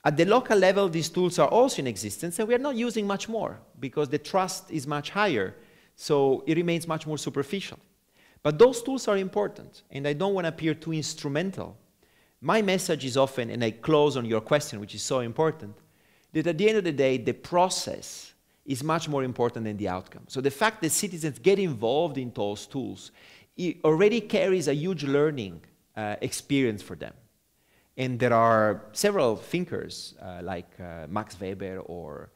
At the local level, these tools are also in existence, and we are not using much more because the trust is much higher, so it remains much more superficial. But those tools are important, and I don't want to appear too instrumental. My message is often, and I close on your question, which is so important, that at the end of the day, the process is much more important than the outcome. So the fact that citizens get involved in those tools, it already carries a huge learning experience for them. And there are several thinkers like Max Weber or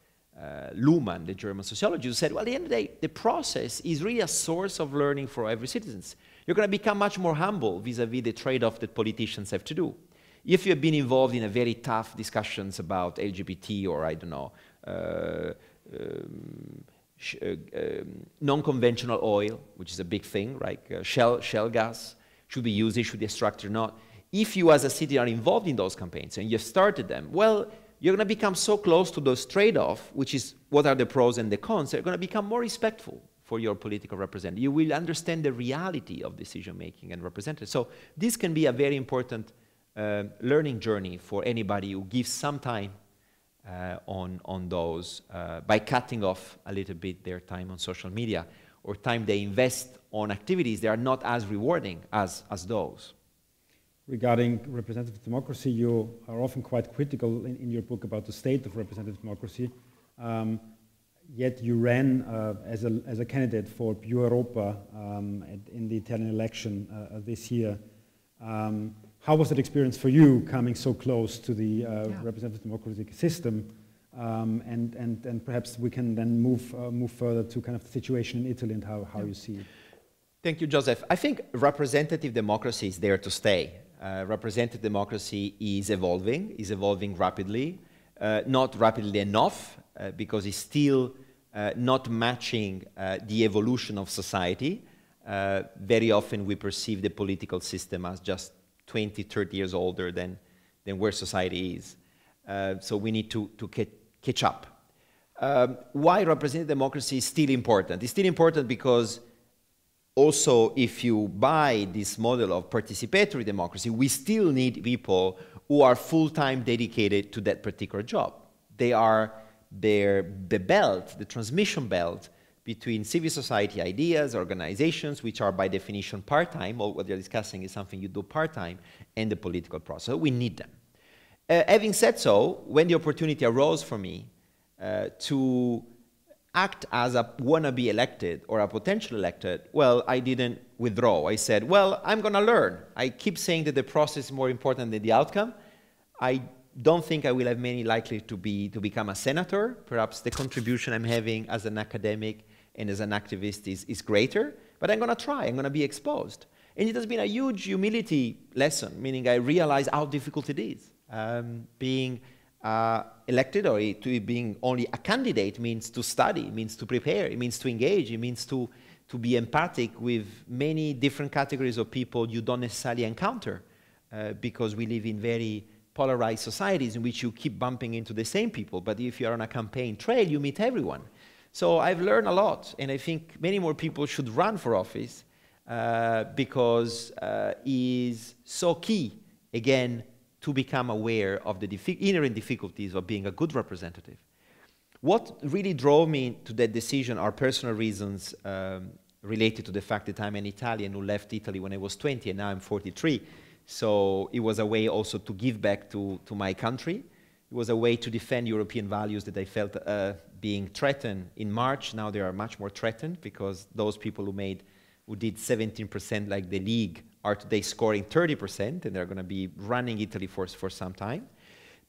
Luhmann, the German sociologist, who said, well, at the end of the day, the process is really a source of learning for every citizen. You're going to become much more humble vis-a-vis the trade-off that politicians have to do. If you have been involved in a very tough discussions about LGBT or, I don't know, non-conventional oil, which is a big thing, like shell gas, should be used, should be extracted or not. If you as a city are involved in those campaigns and you've started them, well, you're going to become so close to those trade-offs, which is what are the pros and the cons, you're going to become more respectful for your political representative. You will understand the reality of decision-making and representatives. So this can be a very important learning journey for anybody who gives some time on those by cutting off a little bit their time on social media or time they invest on activities that are not as rewarding as those. Regarding representative democracy, you are often quite critical in your book about the state of representative democracy. Yet you ran as a candidate for Più Europa in the Italian election this year. How was that experience for you, coming so close to the representative democratic system? And perhaps we can then move further to kind of the situation in Italy and how you see it. Thank you, Joseph. I think representative democracy is there to stay. Representative democracy is evolving rapidly, not rapidly enough, because it's still not matching the evolution of society. Very often we perceive the political system as just 20, 30 years older than where society is. So we need to catch up. Why representative democracy is still important? It's still important because also, if you buy this model of participatory democracy, we still need people who are full-time dedicated to that particular job. They are the belt, the transmission belt between civil society ideas, organizations, which are by definition part-time, or what they're discussing is something you do part-time, and the political process. So we need them. Having said so, when the opportunity arose for me to act as a wannabe elected or a potential elected, well, I didn't withdraw. I said, well, I'm going to learn. I keep saying that the process is more important than the outcome. I don't think I will have many likely to become a senator. Perhaps the contribution I'm having as an academic and as an activist is greater, but I'm going to try. I'm going to be exposed. And it has been a huge humility lesson, meaning I realize how difficult it is. Being elected or being only a candidate means to study, means to prepare, it means to engage, it means to be empathic with many different categories of people you don't necessarily encounter because we live in very polarized societies in which you keep bumping into the same people, but if you're on a campaign trail, you meet everyone. So I've learned a lot, and I think many more people should run for office because it is so key, again, to become aware of the inherent difficulties of being a good representative. What really drove me to that decision are personal reasons related to the fact that I'm an Italian who left Italy when I was 20 and now I'm 43. So it was a way also to give back to my country. It was a way to defend European values that I felt being threatened in March. Now they are much more threatened because those people who did 17% like the League are today scoring 30%, and they're going to be running Italy for some time.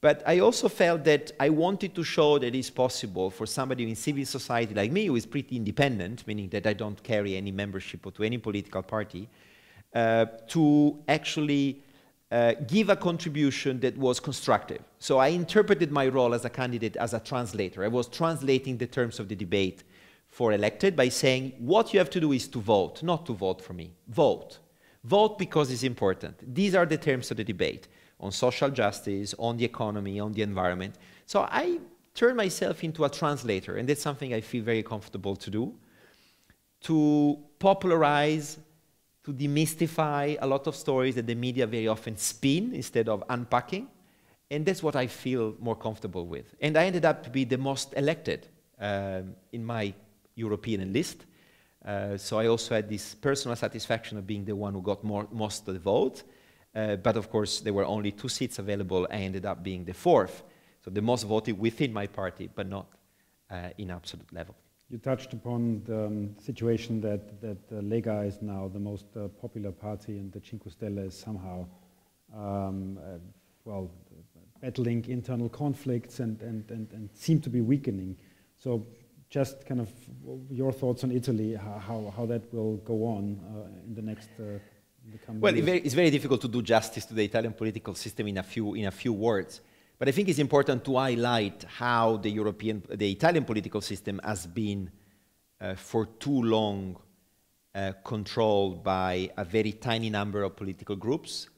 But I also felt that I wanted to show that it's possible for somebody in civil society like me, who is pretty independent, meaning that I don't carry any membership to any political party, to actually give a contribution that was constructive. So I interpreted my role as a candidate as a translator. I was translating the terms of the debate for elected by saying, what you have to do is to vote, not to vote for me. Vote. Vote because it's important. These are the terms of the debate on social justice, on the economy, on the environment. So I turned myself into a translator, and that's something I feel very comfortable to do, to popularize, to demystify a lot of stories that the media very often spin instead of unpacking. And that's what I feel more comfortable with. And I ended up to be the most elected in my European list. So I also had this personal satisfaction of being the one who got most of the vote. But of course, there were only 2 seats available. I ended up being the 4th. So the most voted within my party, but not in absolute level. You touched upon the situation that Lega is now the most popular party, and the Cinque Stelle is somehow, well, battling internal conflicts and seem to be weakening. So just kind of your thoughts on Italy, how that will go on in the next the coming years. It's very difficult to do justice to the Italian political system in a few words. But I think it's important to highlight how the Italian political system has been for too long controlled by a very tiny number of political groups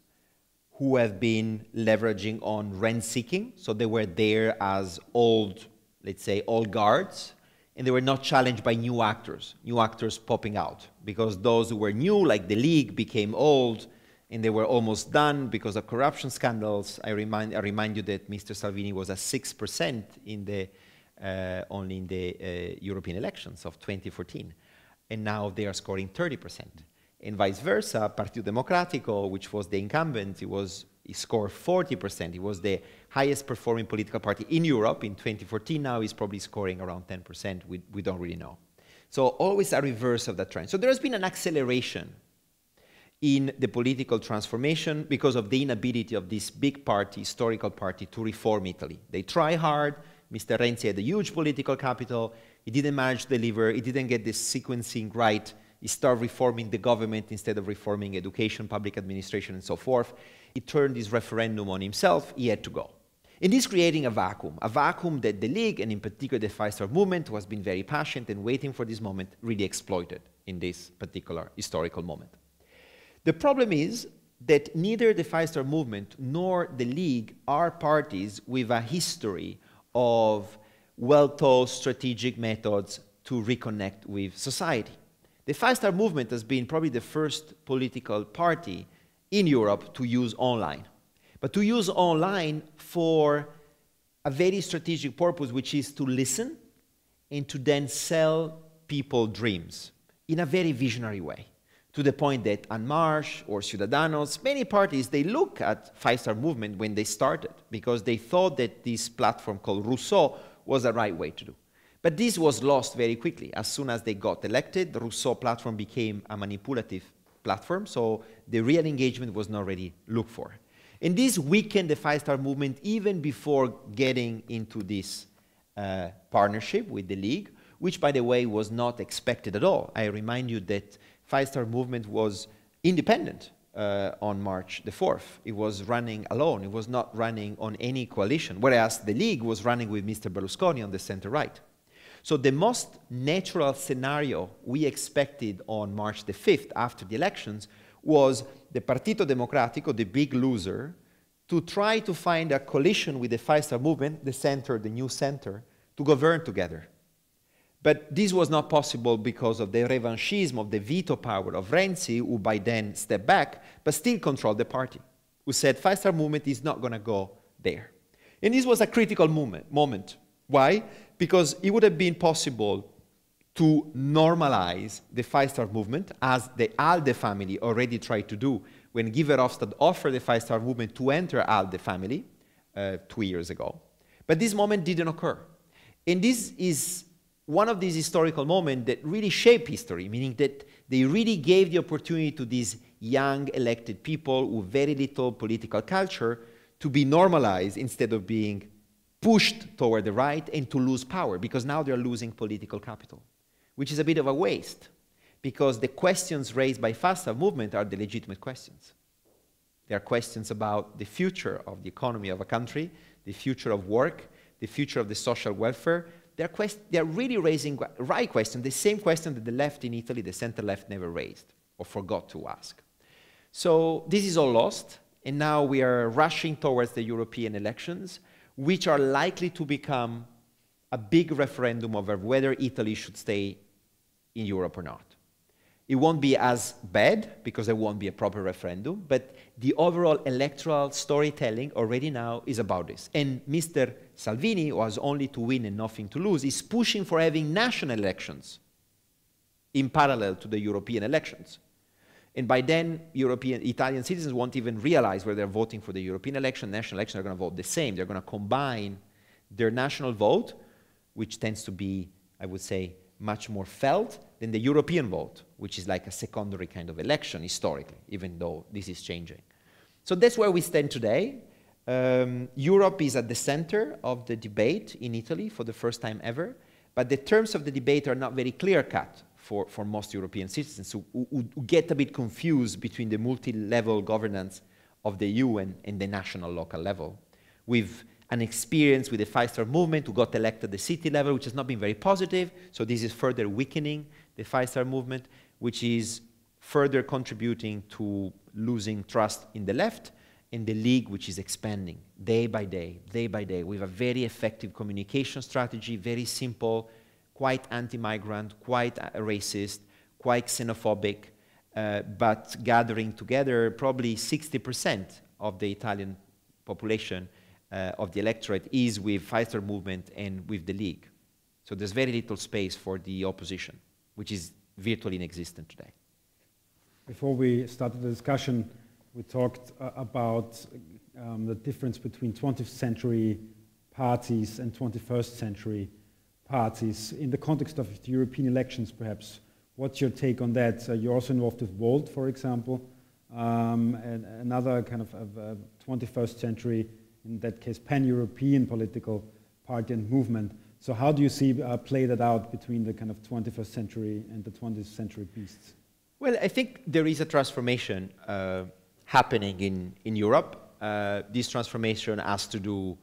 who have been leveraging on rent-seeking. So they were there as old, let's say, old guards, and they were not challenged by new actors popping out, because those who were new, like the League, became old, and they were almost done because of corruption scandals. I remind you that Mr. Salvini was at 6% only in the European elections of 2014, and now they are scoring 30%. And vice versa, Partito Democratico, which was the incumbent, he scored 40%. It was the highest performing political party in Europe in 2014. Now he's probably scoring around 10%. We don't really know. So always a reverse of that trend. So there has been an acceleration in the political transformation because of the inability of this big party, historical party, to reform Italy. They try hard. Mr. Renzi had a huge political capital. He didn't manage to deliver. He didn't get the sequencing right. He started reforming the government instead of reforming education, public administration, and so forth. He turned this referendum on himself. He had to go. And this creating a vacuum that the League, and in particular the Five-Star Movement, who has been very passionate and waiting for this moment, really exploited in this particular historical moment. The problem is that neither the Five-Star Movement nor the League are parties with a history of well-thought strategic methods to reconnect with society. The Five-Star Movement has been probably the first political party in Europe to use online, but to use online for a very strategic purpose, which is to listen and to then sell people dreams in a very visionary way, to the point that En Marche or Ciudadanos, many parties, they look at Five-Star Movement when they started because they thought that this platform called Rousseau was the right way to do. But this was lost very quickly. As soon as they got elected, the Rousseau platform became a manipulative platform, so the real engagement was not really looked for. And this weakened the Five-Star Movement even before getting into this partnership with the League, which, by the way, was not expected at all. I remind you that Five-Star Movement was independent on March the 4th. It was running alone. It was not running on any coalition, whereas the League was running with Mr. Berlusconi on the center-right. So the most natural scenario we expected on March the 5th after the elections was the Partito Democratico, the big loser, to try to find a coalition with the Five-Star Movement, the center, the new center, to govern together. But this was not possible because of the revanchism of the veto power of Renzi, who by then stepped back, but still controlled the party, who said Five-Star Movement is not going to go there. And this was a critical moment. Why? Because it would have been possible to normalize the Five-Star Movement, as the ALDE family already tried to do when Guy Verhofstadt offered the five-star movement to enter ALDE family 2 years ago. But this moment didn't occur. And this is one of these historical moments that really shape history, meaning that they really gave the opportunity to these young elected people with very little political culture to be normalized instead of being pushed toward the right and to lose power, because now they're losing political capital, which is a bit of a waste, because the questions raised by FASTA movement are the legitimate questions. They are questions about the future of the economy of a country, the future of work, the future of the social welfare. They're really raising right questions, the same question that the left in Italy, the center-left, never raised or forgot to ask. So this is all lost, and now we are rushing towards the European elections, which are likely to become a big referendum over whether Italy should stay in Europe or not. It won't be as bad, because there won't be a proper referendum, but the overall electoral storytelling already now is about this. And Mr. Salvini, who has only to win and nothing to lose, is pushing for having national elections in parallel to the European elections. And by then, Italian citizens won't even realize whether they're voting for the European election. National elections are going to vote the same. They're going to combine their national vote, which tends to be, I would say, much more felt than the European vote, which is like a secondary kind of election historically, even though this is changing. So that's where we stand today. Europe is at the center of the debate in Italy for the first time ever, but the terms of the debate are not very clear-cut for most European citizens who get a bit confused between the multi-level governance of the EU and the national local level. We've an experience with the five-star movement who got elected at the city level, which has not been very positive. So this is further weakening the five-star movement, which is further contributing to losing trust in the left, and the League, which is expanding day by day, with a very effective communication strategy, very simple, quite anti-migrant, quite racist, quite xenophobic, but gathering together probably 60% of the Italian population of the electorate is with five-star movement and with the League. So there's very little space for the opposition, which is virtually inexistent today. Before we started the discussion, we talked about the difference between 20th century parties and 21st century parties. In the context of the European elections, perhaps, what's your take on that? You're also involved with VOLT, for example, and another kind of 21st century, in that case, pan-European political party and movement. So how do you see play that out between the kind of 21st century and the 20th century beasts? Well, I think there is a transformation happening in Europe. This transformation has to do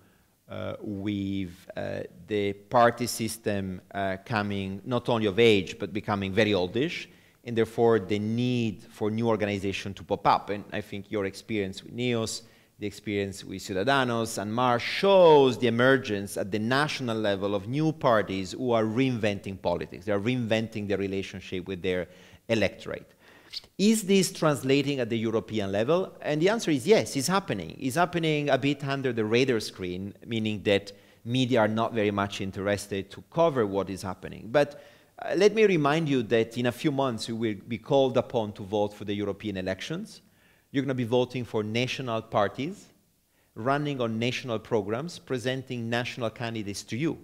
with the party system coming not only of age, but becoming very oldish, and therefore the need for new organization to pop up. And I think your experience with NEOS, the experience with Ciudadanos and Marsh shows the emergence at the national level of new parties who are reinventing politics. They are reinventing their relationship with their electorate. Is this translating at the European level? And the answer is yes, it's happening. It's happening a bit under the radar screen, meaning that media are not very much interested to cover what is happening. But let me remind you that in a few months you will be called upon to vote for the European elections. You're going to be voting for national parties, running on national programs, presenting national candidates to you.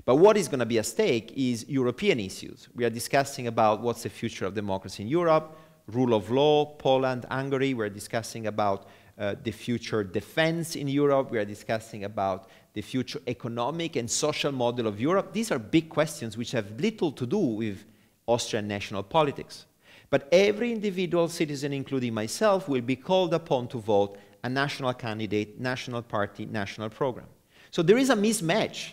But what is going to be at stake is European issues. We are discussing about what's the future of democracy in Europe, rule of law, Poland, Hungary. We're discussing about the future defense in Europe. We are discussing about the future economic and social model of Europe. These are big questions which have little to do with Austrian national politics. But every individual citizen, including myself, will be called upon to vote a national candidate, national party, national program. So there is a mismatch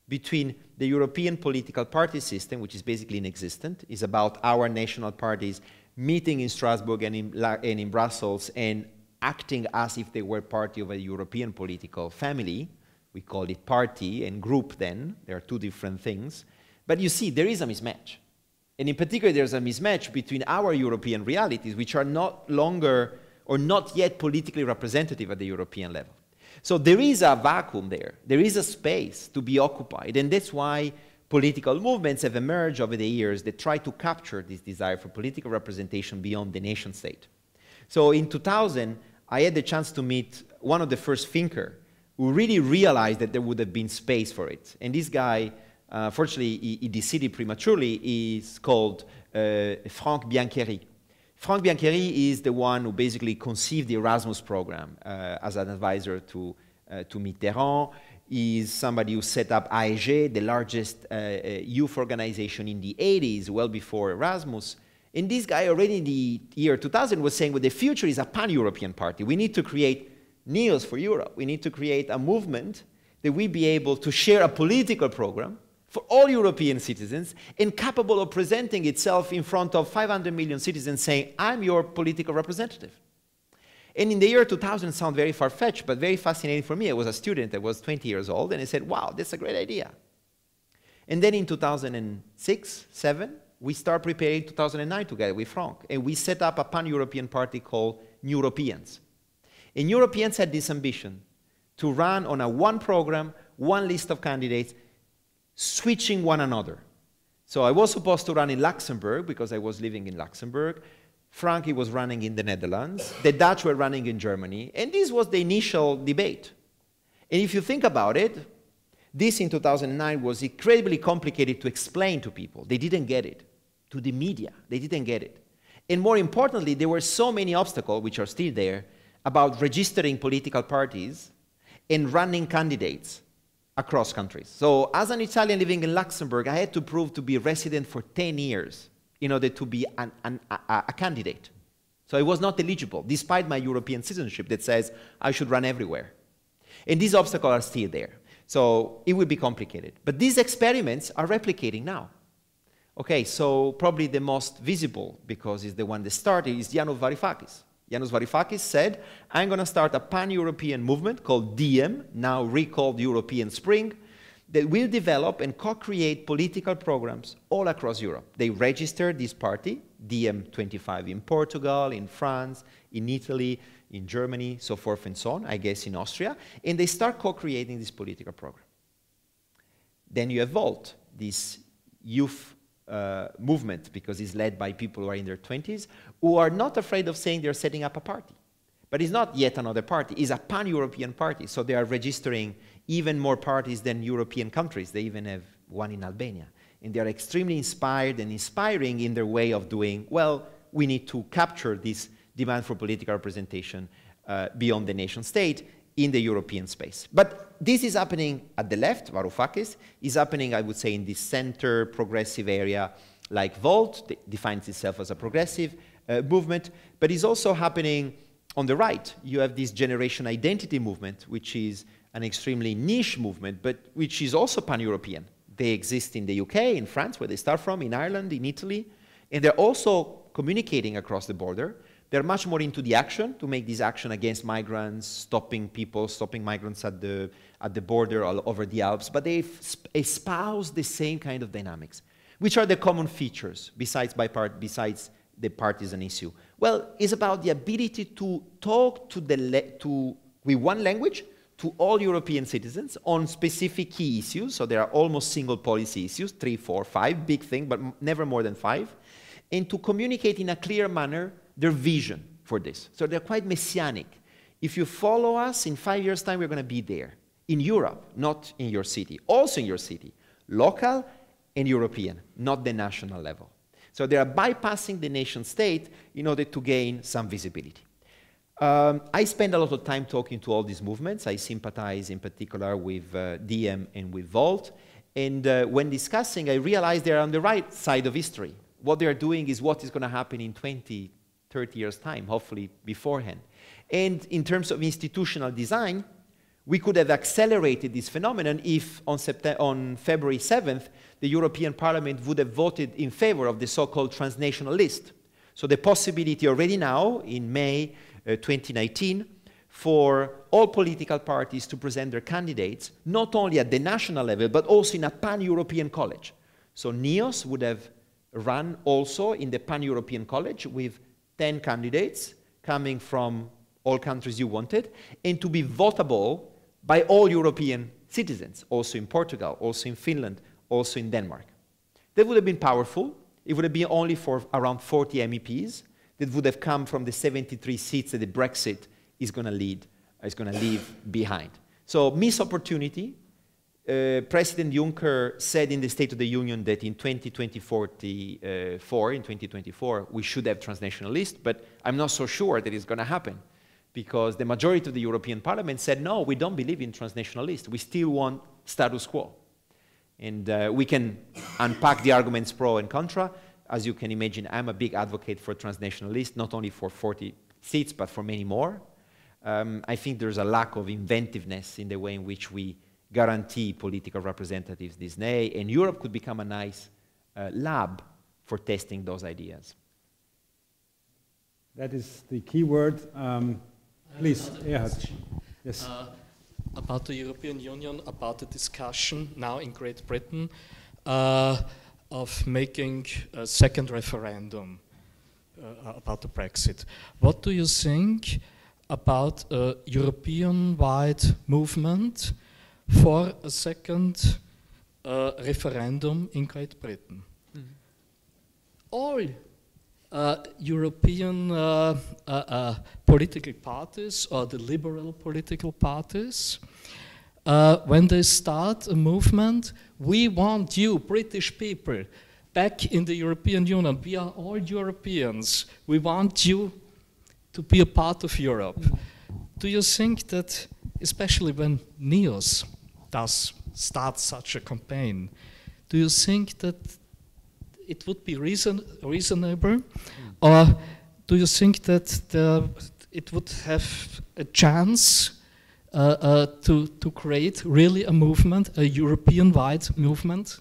between the European political party system, which is basically inexistent, is about our national parties meeting in Strasbourg and in Brussels and acting as if they were part of a European political family. We call it party and group then. There are two different things. But you see, there is a mismatch. And in particular, there's a mismatch between our European realities, which are not longer or not yet politically representative at the European level. So there is a vacuum there. There is a space to be occupied. And that's why political movements have emerged over the years that try to capture this desire for political representation beyond the nation state. So in 2000, I had the chance to meet one of the first thinkers who really realized that there would have been space for it. And this guy, fortunately, he deceased prematurely, is called Franck Biancheri. Franck Biancheri is the one who basically conceived the Erasmus program as an advisor to Mitterrand. He is somebody who set up AEG, the largest youth organization in the 80s, well before Erasmus. And this guy already in the year 2000 was saying, well, the future is a pan-European party. We need to create NEOS for Europe. We need to create a movement that we be able to share a political program for all European citizens and capable of presenting itself in front of 500 million citizens saying, I'm your political representative. And in the year 2000, it sounded very far-fetched, but very fascinating for me. I was a student, I was 20 years old, and I said, wow, that's a great idea. And then in 2006, 2007, we start preparing 2009 together with Franck, and we set up a pan-European party called New Europeans. And Europeans had this ambition to run on a one program, one list of candidates, switching one another. So I was supposed to run in Luxembourg because I was living in Luxembourg. Frankie was running in the Netherlands. The Dutch were running in Germany. And this was the initial debate. And if you think about it, this in 2009 was incredibly complicated to explain to people. They didn't get it. To the media, they didn't get it. And more importantly, there were so many obstacles, which are still there, about registering political parties and running candidates across countries. So as an Italian living in Luxembourg, I had to prove to be a resident for 10 years in order to be a candidate. So I was not eligible, despite my European citizenship that says I should run everywhere. And these obstacles are still there. So it will be complicated. But these experiments are replicating now. Okay, so probably the most visible, because it's the one that started, is Yanis Varoufakis. Yanis Varoufakis said, I'm going to start a pan-European movement called DM, now recalled European Spring, that will develop and co-create political programs all across Europe. They registered this party, DM25, in Portugal, in France, in Italy, in Germany, so forth and so on, I guess in Austria, and they start co-creating this political program. Then you have VOLT, this youth movement, because it's led by people who are in their 20s, who are not afraid of saying they're setting up a party. But it's not yet another party. It's a pan-European party. So they are registering even more parties than European countries. They even have one in Albania. And they are extremely inspired and inspiring in their way of doing, well, we need to capture this demand for political representation beyond the nation state in the European space. But this is happening at the left, Varoufakis, is happening, I would say, in the center progressive area like VOLT, that defines itself as a progressive movement, but is also happening on the right. You have this generation identity movement, which is an extremely niche movement, but which is also pan-European. They exist in the UK, in France, where they start from, in Ireland, in Italy, and they're also communicating across the border. They're much more into the action, to make this action against migrants, stopping people, stopping migrants at the border all over the Alps, but they espouse the same kind of dynamics. Which are the common features, besides the partisan issue? Well, it's about the ability to talk with one language to all European citizens on specific key issues. So there are almost single policy issues, 3, 4, 5, big thing, but never more than 5. And to communicate in a clear manner their vision for this. So they're quite messianic. If you follow us, in 5 years' time, we're going to be there. In Europe, not in your city. Also in your city. Local and European, not the national level. So they are bypassing the nation state in order to gain some visibility. I spend a lot of time talking to all these movements. I sympathize in particular with DM and with VOLT. And when discussing, I realized they're on the right side of history. What they're doing is what is going to happen in 20, 30 years' time, hopefully beforehand. And in terms of institutional design, we could have accelerated this phenomenon if on February 7th, the European Parliament would have voted in favor of the so-called transnational list. So the possibility already now, in May 2019, for all political parties to present their candidates, not only at the national level, but also in a pan-European college. So NEOS would have run also in the pan-European college with 10 candidates coming from all countries you wanted, and to be votable by all European citizens, also in Portugal, also in Finland, also in Denmark. That would have been powerful. It would have been only for around 40 MEPs. that would have come from the 73 seats that the Brexit is going to leave behind. So, missed opportunity. President Juncker said in the State of the Union that in 2024, we should have transnational lists, but I'm not so sure that it's going to happen, because the majority of the European Parliament said, no, we don't believe in transnational lists. We still want status quo. And we can unpack the arguments pro and contra. As you can imagine, I'm a big advocate for transnational lists, not only for 40 seats, but for many more. I think there's a lack of inventiveness in the way in which we guarantee political representatives this day, and Europe could become a nice lab for testing those ideas. That is the key word. Please, Erhard. Yes. About the European Union, about the discussion now in Great Britain of making a second referendum about the Brexit. What do you think about a European-wide movement for a second referendum in Great Britain? Mm-hmm. All European political parties, or the liberal political parties, when they start a movement, we want you, British people, back in the European Union. We are all Europeans. We want you to be a part of Europe. Mm. Do you think that, especially when NEOS does start such a campaign, do you think that it would be reasonable, or do you think that it would have a chance to create really a movement, a European-wide movement?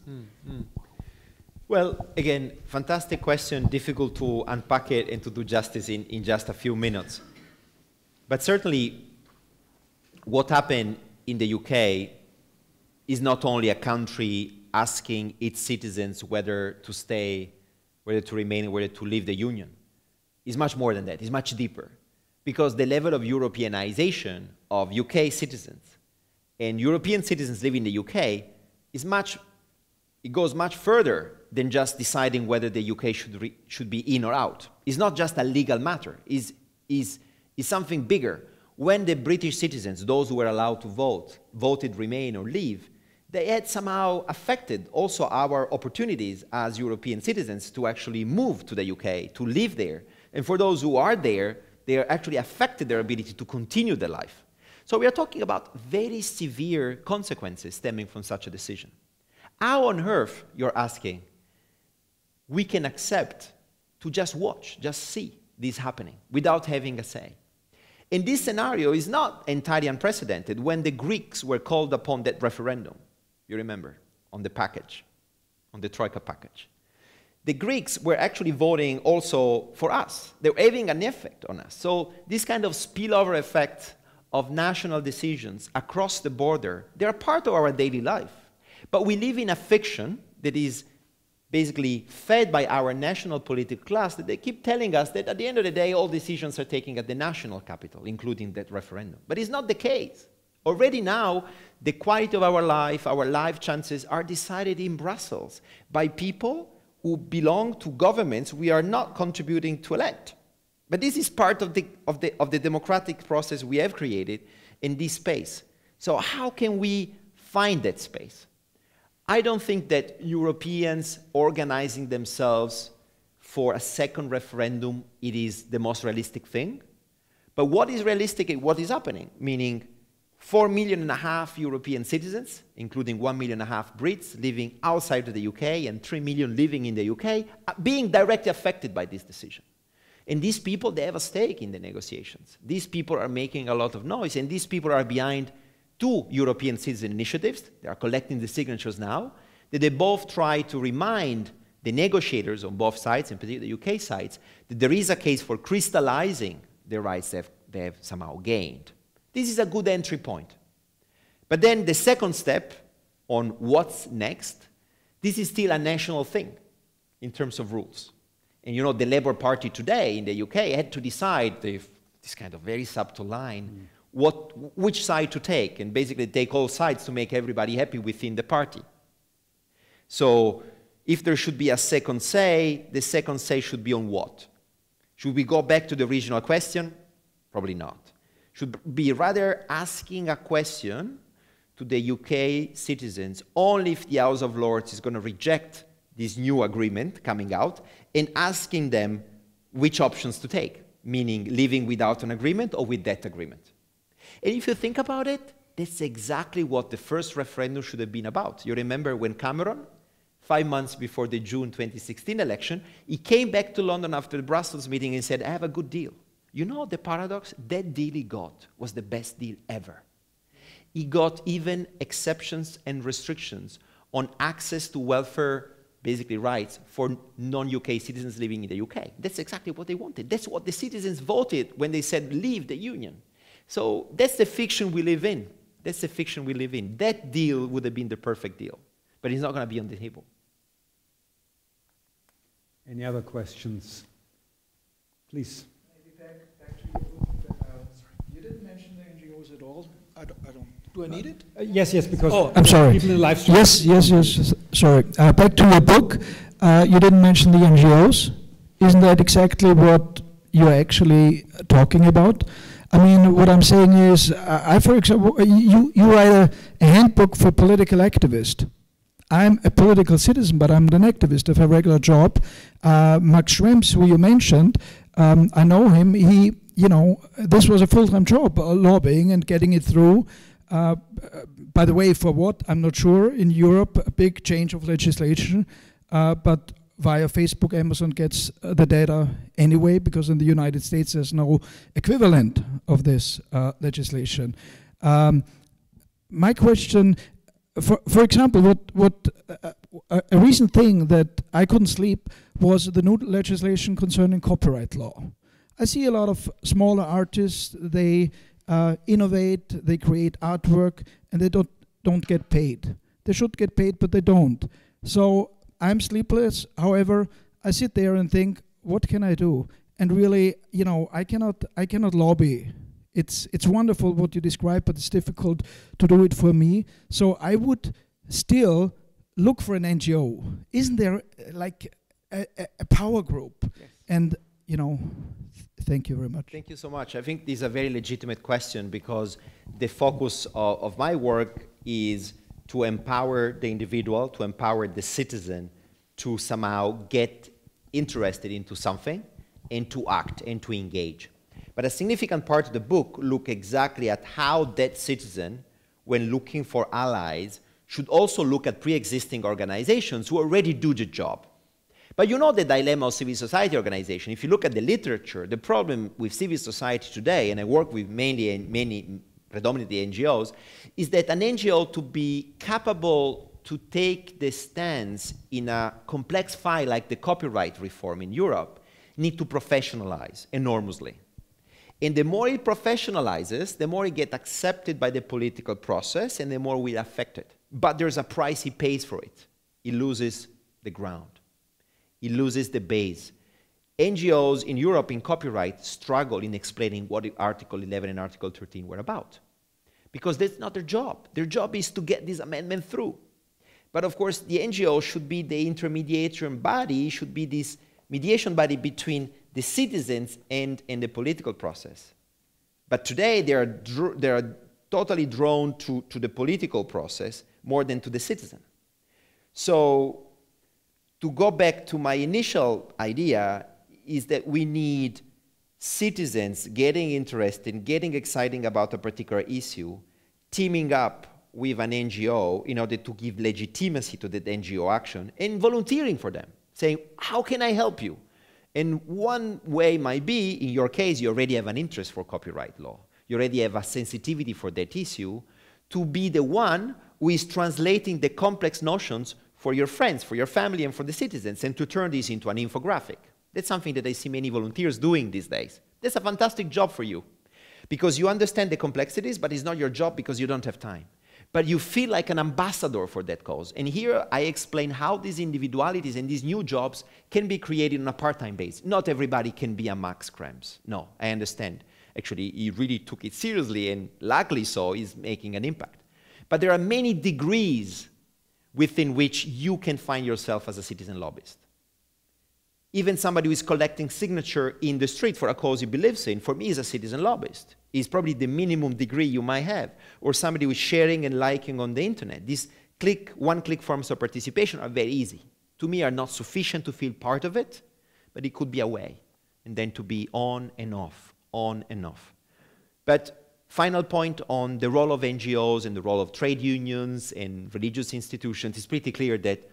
Well, again, fantastic question, difficult to unpack it and to do justice in just a few minutes. But certainly, what happened in the UK is not only a country asking its citizens whether to stay, whether to remain, whether to leave the Union. It's much more than that. It's much deeper. Because the level of Europeanization of UK citizens and European citizens living in the UK is it goes much further than just deciding whether the UK should be in or out. It's not just a legal matter. It's something bigger. When the British citizens, those who were allowed to vote, voted remain or leave, they had somehow affected also our opportunities as European citizens to actually move to the UK, to live there. And for those who are there, they are actually affected their ability to continue their life. So we are talking about very severe consequences stemming from such a decision. How on earth, you're asking, we can accept to just watch, just see this happening without having a say? And this scenario is not entirely unprecedented. When the Greeks were called upon that referendum, you remember, on the package, on the Troika package. The Greeks were actually voting also for us. They were having an effect on us. So this kind of spillover effect of national decisions across the border, they are part of our daily life. But we live in a fiction that is basically fed by our national political class, that they keep telling us that at the end of the day, all decisions are taken at the national capital, including that referendum. But it's not the case. Already now, the quality of our life chances are decided in Brussels by people who belong to governments we are not contributing to elect. But this is part of the democratic process we have created in this space. So how can we find that space? I don't think that Europeans organizing themselves for a second referendum, it is the most realistic thing. But what is realistic is what is happening, meaning 4.5 million European citizens, including 1.5 million Brits living outside of the UK and 3 million living in the UK, being directly affected by this decision. And these people, they have a stake in the negotiations. These people are making a lot of noise, and these people are behind 2 European citizen initiatives. They are collecting the signatures now, that they both try to remind the negotiators on both sides, in particular the UK sides, that there is a case for crystallizing the rights they have somehow gained. This is a good entry point. But then the second step on what's next, this is still a national thing in terms of rules. And you know, the Labour Party today in the UK had to decide this kind of very subtle line, which side to take, and basically take all sides to make everybody happy within the party. So if there should be a second say, the second say should be on what? Should we go back to the original question? Probably not. Should be rather asking a question to the UK citizens only if the House of Lords is going to reject this new agreement coming out, and asking them which options to take, meaning living without an agreement or with that agreement. And if you think about it, that's exactly what the first referendum should have been about. You remember when Cameron, 5 months before the June 2016 election, he came back to London after the Brussels meeting and said, I have a good deal. You know the paradox? That deal he got was the best deal ever. He got even exceptions and restrictions on access to welfare, basically rights, for non-UK citizens living in the UK. That's exactly what they wanted. That's what the citizens voted when they said, leave the Union. So that's the fiction we live in. That's the fiction we live in. That deal would have been the perfect deal, but it's not going to be on the table. Any other questions? Please. Maybe back to your book. You didn't mention the NGOs at all. I don't. Do I need it? Yes, because I'm sorry. people in the live stream. Yes. Sorry. Back to your book. You didn't mention the NGOs. Isn't that exactly what you're actually talking about? I mean, what I'm saying is, for example, you write a handbook for political activists. I'm a political citizen, but I'm an activist of a regular job. Max Schrems, who you mentioned, I know him. He, this was a full-time job, lobbying and getting it through. By the way, for what? I'm not sure. In Europe, a big change of legislation, but via Facebook, Amazon gets the data anyway, because in the United States there's no equivalent of this legislation. My question, for example, a recent thing that I couldn't sleep was the new legislation concerning copyright law. I see a lot of smaller artists, they innovate, they create artwork, and they don't get paid. They should get paid, but they don't. So I'm sleepless. However, I sit there and think, what can I do? And really, I cannot lobby. It's wonderful what you describe, but it's difficult to do it for me. So I would still look for an NGO. Isn't there like a power group? Yes. And thank you very much. Thank you so much. I think this is a very legitimate question, because the focus of my work is to empower the individual, to empower the citizen to somehow get interested into something and to act and to engage. But a significant part of the book look exactly at how that citizen, when looking for allies, should also look at pre-existing organizations who already do the job. But you know the dilemma of civil society organization. If you look at the literature, the problem with civil society today, and I work with predominantly NGOs, is that an NGO, to be capable to take the stance in a complex file like the copyright reform in Europe, need to professionalize enormously. And the more it professionalizes, the more it gets accepted by the political process, and the more we affect it. But there's a price he pays for it. He loses the ground. He loses the base. NGOs in Europe in copyright struggle in explaining what Article 11 and Article 13 were about, because that's not their job. Their job is to get this amendment through. But of course, the NGO should be the intermediation body, should be this mediation body between the citizens and the political process. But today, they are totally drawn to the political process more than to the citizen. So to go back to my initial idea is that we need citizens getting interested, getting excited about a particular issue, teaming up with an NGO in order to give legitimacy to that NGO action, and volunteering for them, saying, how can I help you? And one way might be, in your case, you already have an interest for copyright law. You already have a sensitivity for that issue, to be the one who is translating the complex notions for your friends, for your family, and for the citizens, and to turn this into an infographic. That's something that I see many volunteers doing these days. That's a fantastic job for you, because you understand the complexities, but it's not your job because you don't have time. But you feel like an ambassador for that cause. And here I explain how these individualities and these new jobs can be created on a part-time basis. Not everybody can be a Max Schrems. No, I understand. Actually, he really took it seriously, and luckily so, is making an impact. But there are many degrees within which you can find yourself as a citizen lobbyist. Even somebody who is collecting signature in the street for a cause he believes in, for me, is a citizen lobbyist. Is probably the minimum degree you might have. Or somebody who is sharing and liking on the internet. These one-click forms of participation are very easy. To me, are not sufficient to feel part of it, but it could be a way. And then to be on and off, on and off. But final point on the role of NGOs and the role of trade unions and religious institutions, it's pretty clear that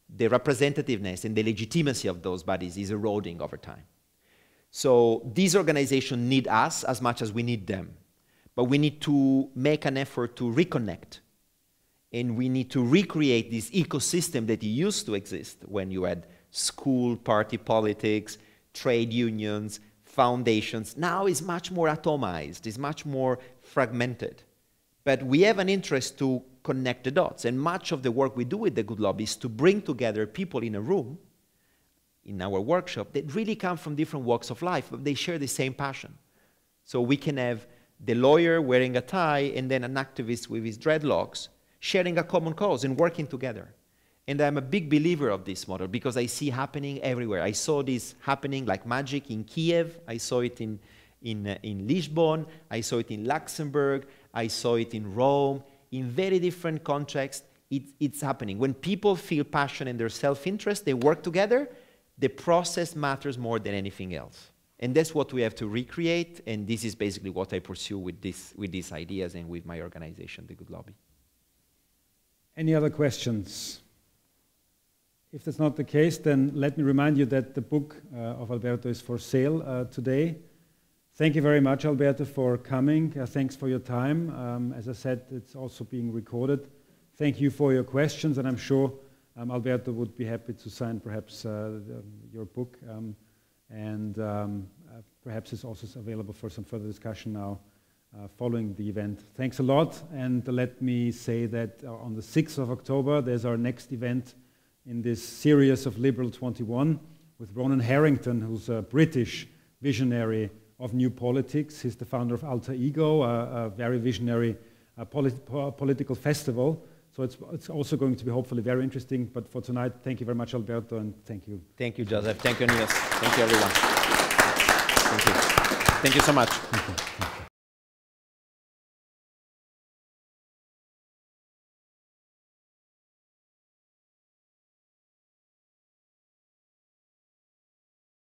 the representativeness and the legitimacy of those bodies is eroding over time. So these organizations need us as much as we need them. But we need to make an effort to reconnect. And we need to recreate this ecosystem that used to exist when you had school, party politics, trade unions, foundations. Now it's much more atomized, it's much more fragmented. But we have an interest to connect the dots. And much of the work we do with the Good Lobby is to bring together people in a room, in our workshop, that really come from different walks of life, but they share the same passion. So we can have the lawyer wearing a tie and then an activist with his dreadlocks sharing a common cause and working together. And I'm a big believer of this model because I see happening everywhere. I saw this happening like magic in Kiev. I saw it in Lisbon. I saw it in Luxembourg. I saw it in Rome. In very different contexts, it's happening. When people feel passion and their self-interest, they work together, the process matters more than anything else. And that's what we have to recreate, and this is basically what I pursue with these ideas and with my organization, the Good Lobby. Any other questions? If that's not the case, then let me remind you that the book of Alberto is for sale today. Thank you very much, Alberto, for coming. Thanks for your time. As I said, it's also being recorded. Thank you for your questions, and I'm sure Alberto would be happy to sign perhaps your book, and perhaps it's also available for some further discussion now following the event. Thanks a lot, and let me say that on the 6th of October, there's our next event in this series of Liberal 21 with Ronan Harrington, who's a British visionary of new politics. He's the founder of Alter Ego, a very visionary political festival. So it's also going to be hopefully very interesting. But for tonight, thank you very much, Alberto, and thank you. Thank you, Joseph. Thank you, Niels. Thank you, everyone. Thank you. Thank you so much. Thank you.